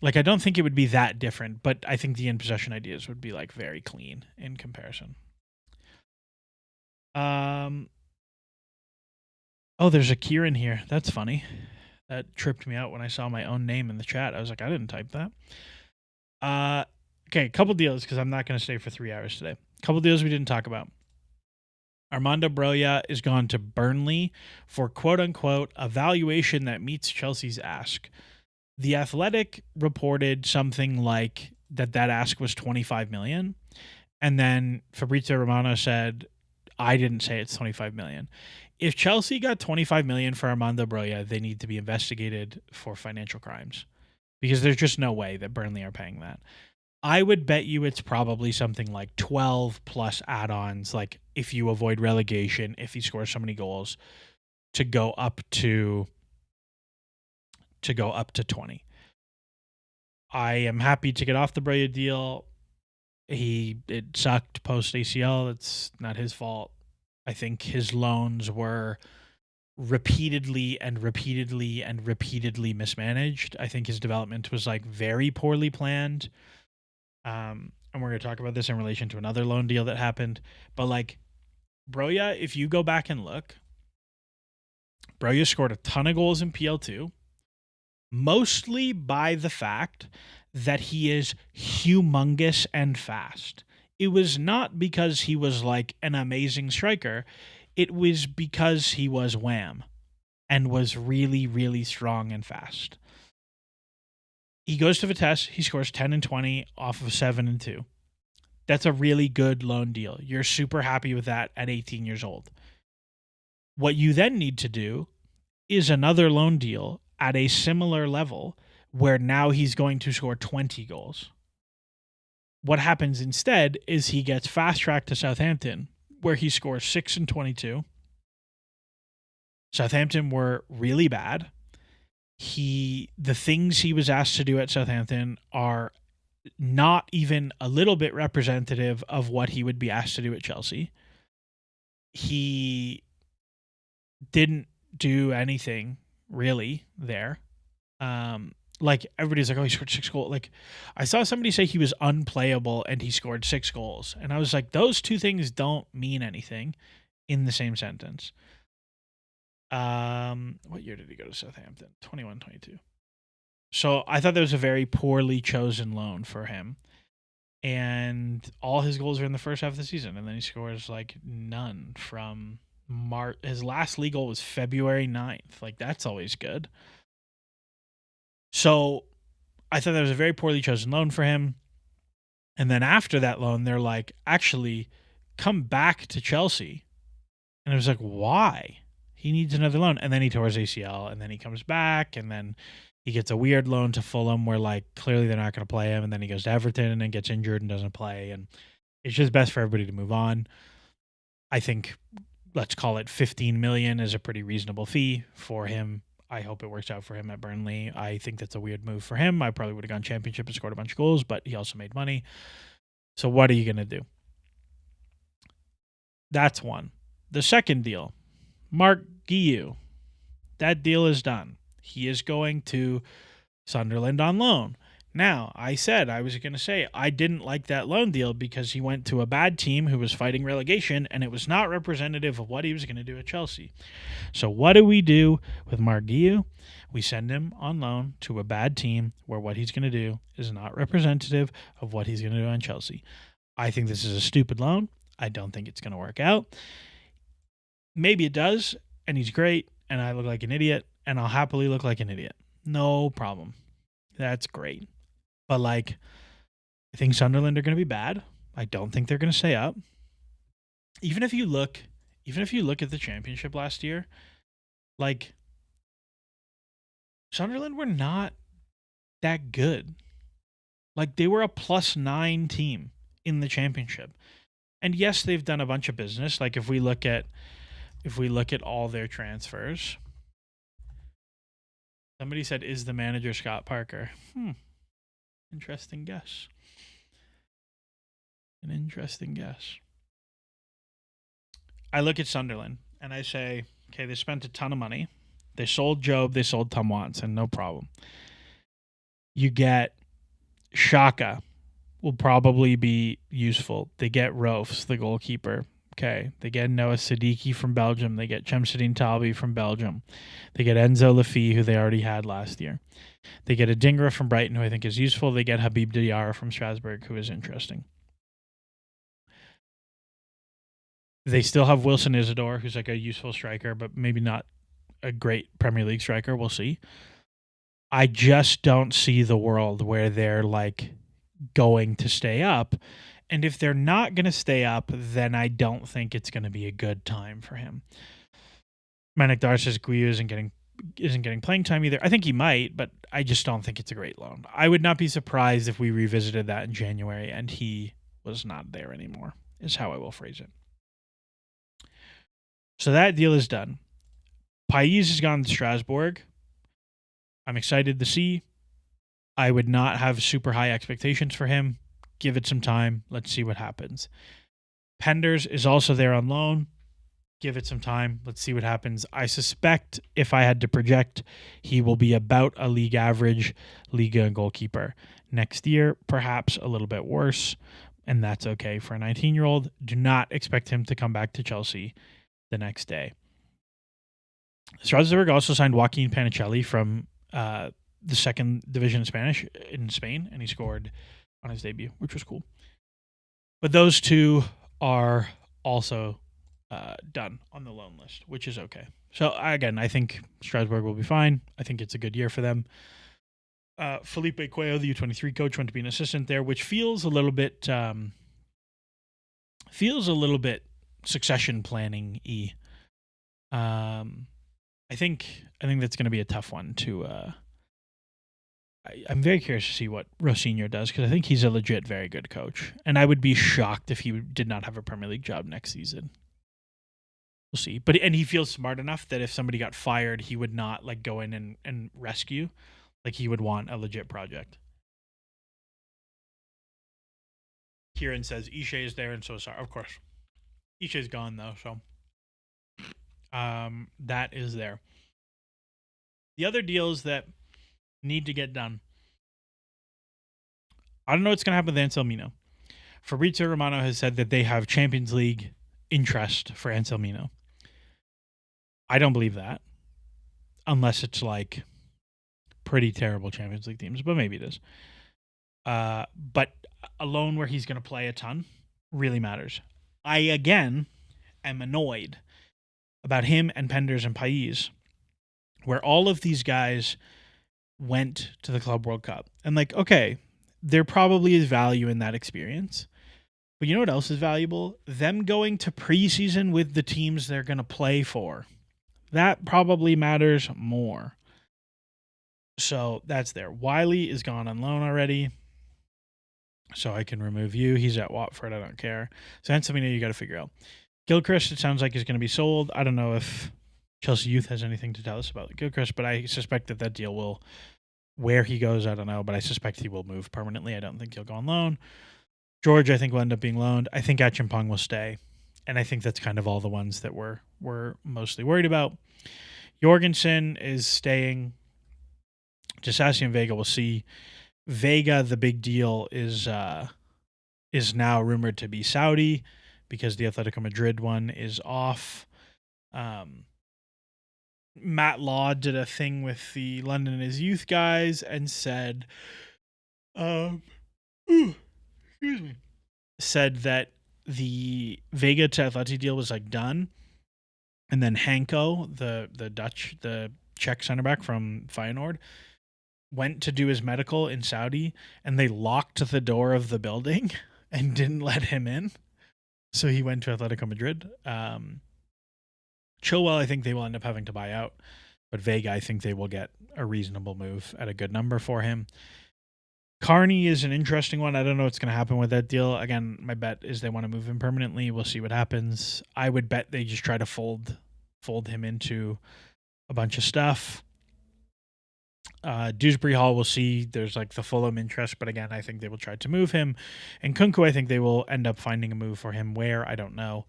Like I don't think it would be that different, but I think the in possession ideas would be like very clean in comparison. Oh, there's a Kieran here. That's funny. That tripped me out when I saw my own name in the chat. I was like, I didn't type that. Okay, a couple deals because I'm not going to stay for 3 hours today. A couple deals we didn't talk about. Armando Broja is gone to Burnley for quote-unquote a valuation that meets Chelsea's ask. The Athletic reported something like that ask was 25 million. And then Fabrizio Romano said, I didn't say it's 25 million. If Chelsea got 25 million for Armando Broja, they need to be investigated for financial crimes because there's just no way that Burnley are paying that. I would bet you it's probably something like 12 plus add-ons, like if you avoid relegation, if he scores so many goals, to go up to 20. I am happy to get off the Broja deal. It sucked post ACL. It's not his fault. I think his loans were repeatedly mismanaged. I think his development was like very poorly planned. And we're going to talk about this in relation to another loan deal that happened. But like Broja, if you go back and look, Broja scored a ton of goals in PL2, mostly by the fact that he is humongous and fast. It was not because he was like an amazing striker. It was because he was wham and was really, really strong and fast. He goes to Vitesse. He scores 10 and 20 off of 7 and 2. That's a really good loan deal. You're super happy with that at 18 years old. What you then need to do is another loan deal at a similar level where now he's going to score 20 goals. What happens instead is he gets fast-tracked to Southampton, where he scores 6 and 22. Southampton were really bad. The things he was asked to do at Southampton are not even a little bit representative of what he would be asked to do at Chelsea. He didn't do anything really there. Like everybody's like, oh, he scored 6 goals. Like I saw somebody say he was unplayable and he scored 6 goals. And I was like, those two things don't mean anything in the same sentence. What year did he go to Southampton? 21, 22. So I thought that was a very poorly chosen loan for him. and all his goals are in the first half of the season, and then he scores like none from March. His last league goal was February 9th. Like, that's always good. So I thought that was a very poorly chosen loan for him. And then after that loan, they're like, actually, come back to Chelsea. And it was like, why? He needs another loan. And then he tore his ACL, and then he comes back, and then he gets a weird loan to Fulham where, like, clearly they're not going to play him. And then he goes to Everton and gets injured and doesn't play. And it's just best for everybody to move on. I think, let's call it 15 million is a pretty reasonable fee for him. I hope it works out for him at Burnley. I think that's a weird move for him. I probably would have gone championship and scored a bunch of goals, but he also made money. So what are you going to do? That's one. The second deal, Mark Guiu. That deal is done. He is going to Sunderland on loan. Now, I said I was going to say I didn't like that loan deal because he went to a bad team who was fighting relegation, and it was not representative of what he was going to do at Chelsea. So what do we do with Mark Guiu? We send him on loan to a bad team where what he's going to do is not representative of what he's going to do on Chelsea. I think this is a stupid loan. I don't think it's going to work out. Maybe it does, and he's great, and I look like an idiot, and I'll happily look like an idiot. No problem. That's great. But, like, I think Sunderland are going to be bad. I don't think they're going to stay up. Even if you look at the championship last year, like, Sunderland were not that good. Like, they were a +9 team in the championship. And yes, they've done a bunch of business. Like, if we look at all their transfers. Somebody said, is the manager Scott Parker? Interesting guess. An interesting guess. I look at Sunderland and I say, okay, they spent a ton of money. They sold Job, they sold Tom Watson, no problem. You get Shaka, will probably be useful. They get Rofs, the goalkeeper. Okay. They get Noah Siddiqui from Belgium. They get Chemsedine Talbi from Belgium. They get Enzo Lafie, who they already had last year. They get Adingra from Brighton, who I think is useful. They get Habib Diarra from Strasbourg, who is interesting. They still have Wilson Isidore, who's like a useful striker, but maybe not a great Premier League striker. We'll see. I just don't see the world where they're like going to stay up. And if they're not going to stay up, then I don't think it's going to be a good time for him. Manik Dar says Guiu isn't getting playing time either. I think he might, but I just don't think it's a great loan. I would not be surprised if we revisited that in January and he was not there anymore, is how I will phrase it. So that deal is done. Paez has gone to Strasbourg. I'm excited to see. I would not have super high expectations for him. Give it some time. Let's see what happens. Penders is also there on loan. Give it some time. Let's see what happens. I suspect if I had to project, he will be about a league average Liga goalkeeper. Next year, perhaps a little bit worse, and that's okay for a 19-year-old. Do not expect him to come back to Chelsea the next day. Strasbourg also signed Joaquin Panicelli from the second division in Spain, and he scored on his debut, which was cool. But those two are also done on the loan list, which is okay. So again, I think Strasbourg will be fine. I think it's a good year for them. Felipe Cuello, the U23 coach, went to be an assistant there, which feels a little bit succession planning-y. I think that's going to be a tough one to. I'm very curious to see what Rosinho does because I think he's a legit very good coach, and I would be shocked if he did not have a Premier League job next season. We'll see, and he feels smart enough that if somebody got fired, he would not like go in and rescue. Like he would want a legit project. Kieran says Ishe is there, and so sorry. Of course, Ishe's gone though, so that is there. The other deals that need to get done. I don't know what's going to happen with Anselmino. Fabrizio Romano has said that they have Champions League interest for Anselmino. I don't believe that. Unless it's like pretty terrible Champions League teams, but maybe it is. But a loan where he's going to play a ton really matters. I, again, am annoyed about him and Penders and Paez, where all of these guys went to the Club World Cup. And like, okay, there probably is value in that experience. But you know what else is valuable? Them going to preseason with the teams they're going to play for. That probably matters more. So that's there. Wiley is gone on loan already. So I can remove you. He's at Watford. I don't care. So that's something that you got to figure out. Gilchrist, it sounds like, is going to be sold. I don't know if Chelsea Youth has anything to tell us about Gilchrist, but I suspect that deal will, where he goes, I don't know, but I suspect he will move permanently. I don't think he'll go on loan. George, I think, will end up being loaned. I think Achimpong will stay. And I think that's kind of all the ones that we're mostly worried about. Jorgensen is staying. Disasi and Vega, we'll see. Vega, the big deal is now rumored to be Saudi because the Atletico Madrid one is off. Matt Law did a thing with the London is Youth guys and said, excuse me, said that the Vega to Atleti deal was like done, and then Hanko, the Czech center back from Feyenoord, went to do his medical in Saudi, and they locked the door of the building and didn't let him in. So he went to Atletico Madrid. Chilwell, I think they will end up having to buy out. But Vega, I think they will get a reasonable move at a good number for him. Carney is an interesting one. I don't know what's going to happen with that deal. Again, my bet is they want to move him permanently. We'll see what happens. I would bet they just try to fold him into a bunch of stuff. Dewsbury Hall, we'll see. There's like the Fulham interest, but again, I think they will try to move him. And Kunku, I think they will end up finding a move for him. Where? I don't know.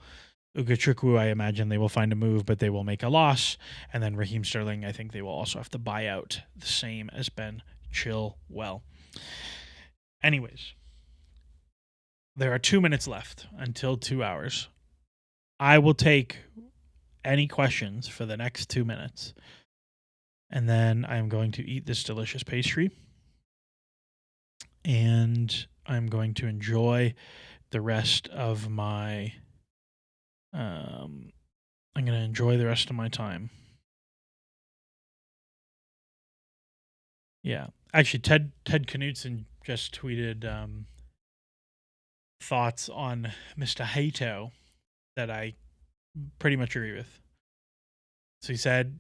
Ugochukwu, I imagine they will find a move, but they will make a loss. And then Raheem Sterling, I think they will also have to buy out, the same as Ben Chilwell. Anyways, there are 2 minutes left until 2 hours. I will take any questions for the next 2 minutes. And then I'm going to eat this delicious pastry. And I'm going to enjoy the rest of my... I'm going to enjoy the rest of my time. Yeah. Actually, Ted Knutson just tweeted thoughts on Mr. Hato that I pretty much agree with. So he said,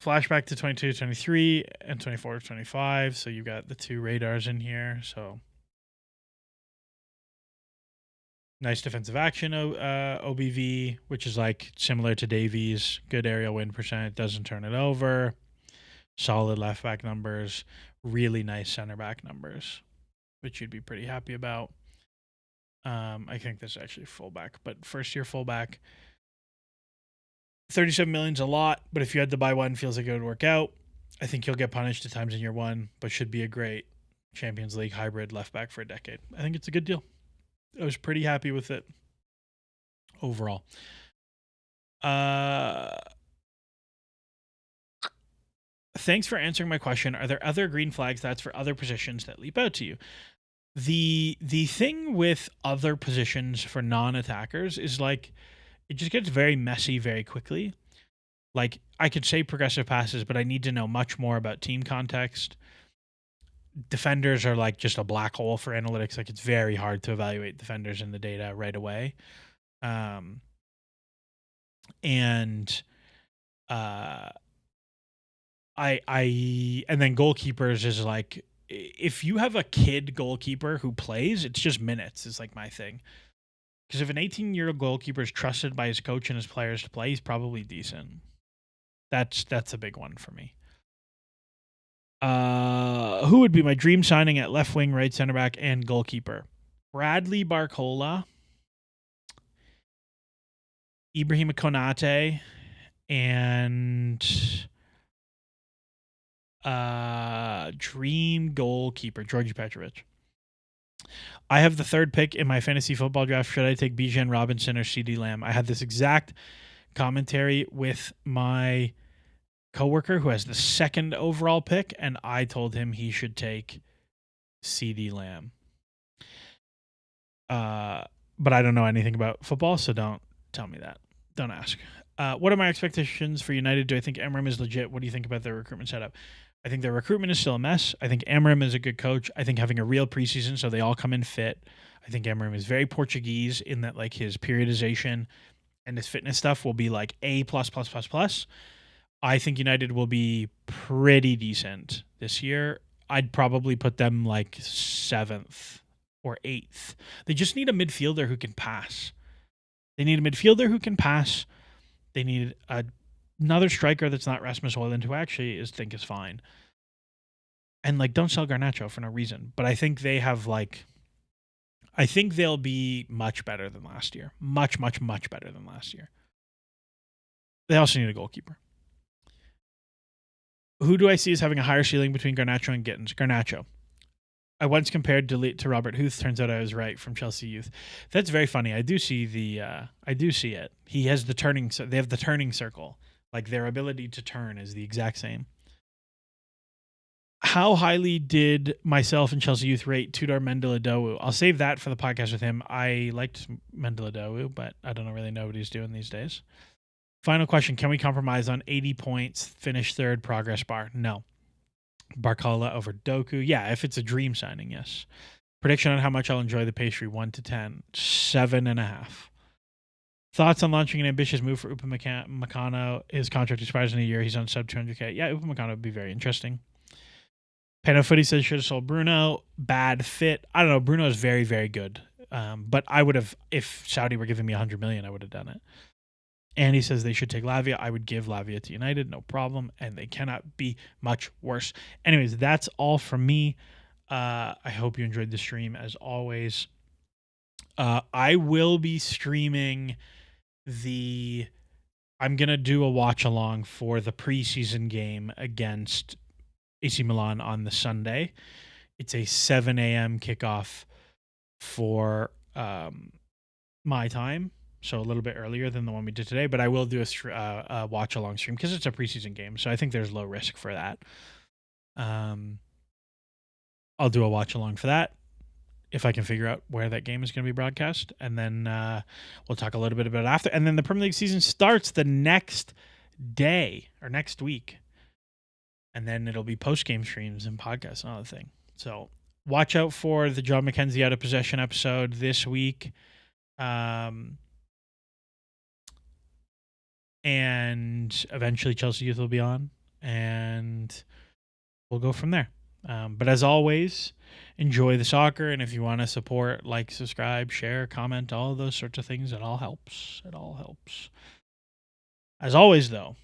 flashback to 22-23 and 24-25. So you got the two radars in here. So nice defensive action OBV, which is like similar to Davies. Good aerial win percent. Doesn't turn it over. Solid left back numbers. Really nice center back numbers, which you'd be pretty happy about. I think this is actually fullback, but first year fullback. 37 million is a lot, but if you had to buy one, feels like it would work out. I think you'll get punished at times in year one, but should be a great Champions League hybrid left back for a decade. I think it's a good deal. I was pretty happy with it overall. Thanks for answering my question. Are there other green flags that's for other positions that leap out to you? The thing with other positions for non-attackers is like it just gets very messy very quickly. Like I could say progressive passes, but I need to know much more about team context. Defenders are like just a black hole for analytics. Like it's very hard to evaluate defenders in the data right away. And then goalkeepers is like, if you have a kid goalkeeper who plays, it's just minutes is like my thing. Because if an 18-year-old goalkeeper is trusted by his coach and his players to play, he's probably decent. That's a big one for me. Who would be my dream signing at left wing, right center back, and goalkeeper? Bradley Barcola, Ibrahima Konate, and dream goalkeeper Georgi Petrovic. I have the third pick in my fantasy football draft. Should I take Bijan Robinson or CeeDee Lamb? I had this exact commentary with my coworker who has the second overall pick, and I told him he should take CD Lamb. But I don't know anything about football, so don't tell me that. Don't ask. What are my expectations for United? Do I think Amorim is legit? What do you think about their recruitment setup? I think their recruitment is still a mess. I think Amorim is a good coach. I think having a real preseason so they all come in fit. I think Amorim is very Portuguese in that like his periodization and his fitness stuff will be like A++++. I think United will be pretty decent this year. I'd probably put them like 7th or 8th. They just need a midfielder who can pass. They need a midfielder who can pass. They need another striker that's not Rasmus Højlund, who I actually think is fine. And like, don't sell Garnacho for no reason. But I think they have like, I think they'll be much better than last year. Much, much, much better than last year. They also need a goalkeeper. Who do I see as having a higher ceiling between Garnacho and Gittens? Garnacho. I once compared Delete to Robert Huth. Turns out I was right, from Chelsea Youth. That's very funny. I do see it. He has the turning. They have the turning circle. Like their ability to turn is the exact same. How highly did myself and Chelsea Youth rate Tudor Mendelodowu? I'll save that for the podcast with him. I liked Mendelodowu, but I don't really know what he's doing these days. Final question. Can we compromise on 80 points, finish third, progress bar? No. Barcola over Doku. Yeah, if it's a dream signing, yes. Prediction on how much I'll enjoy the pastry, 1 to 10. 7.5. Thoughts on launching an ambitious move for Upamecano? His contract expires in a year. He's on sub 200K. Yeah, Upamecano would be very interesting. Pano Footy says should have sold Bruno. Bad fit. I don't know. Bruno is very, very good. But I would have, if Saudi were giving me 100 million, I would have done it. And he says they should take Lavia. I would give Lavia to United, no problem. And they cannot be much worse. Anyways, that's all from me. I hope you enjoyed the stream as always. I will be streaming I'm going to do a watch along for the preseason game against AC Milan on the Sunday. It's a 7 a.m. kickoff for my time. So a little bit earlier than the one we did today, but I will do a watch along stream because it's a preseason game. So I think there's low risk for that. I'll do a watch along for that if I can figure out where that game is going to be broadcast. And then we'll talk a little bit about it after. And then the Premier League season starts the next day or next week. And then it'll be post-game streams and podcasts and all the thing. So watch out for the Jon MacKenzie Out of Possession episode this week. And eventually Chelsea Youth will be on, and we'll go from there. But as always, enjoy the soccer, and if you want to support, like, subscribe, share, comment, all of those sorts of things, it all helps. It all helps. As always, though,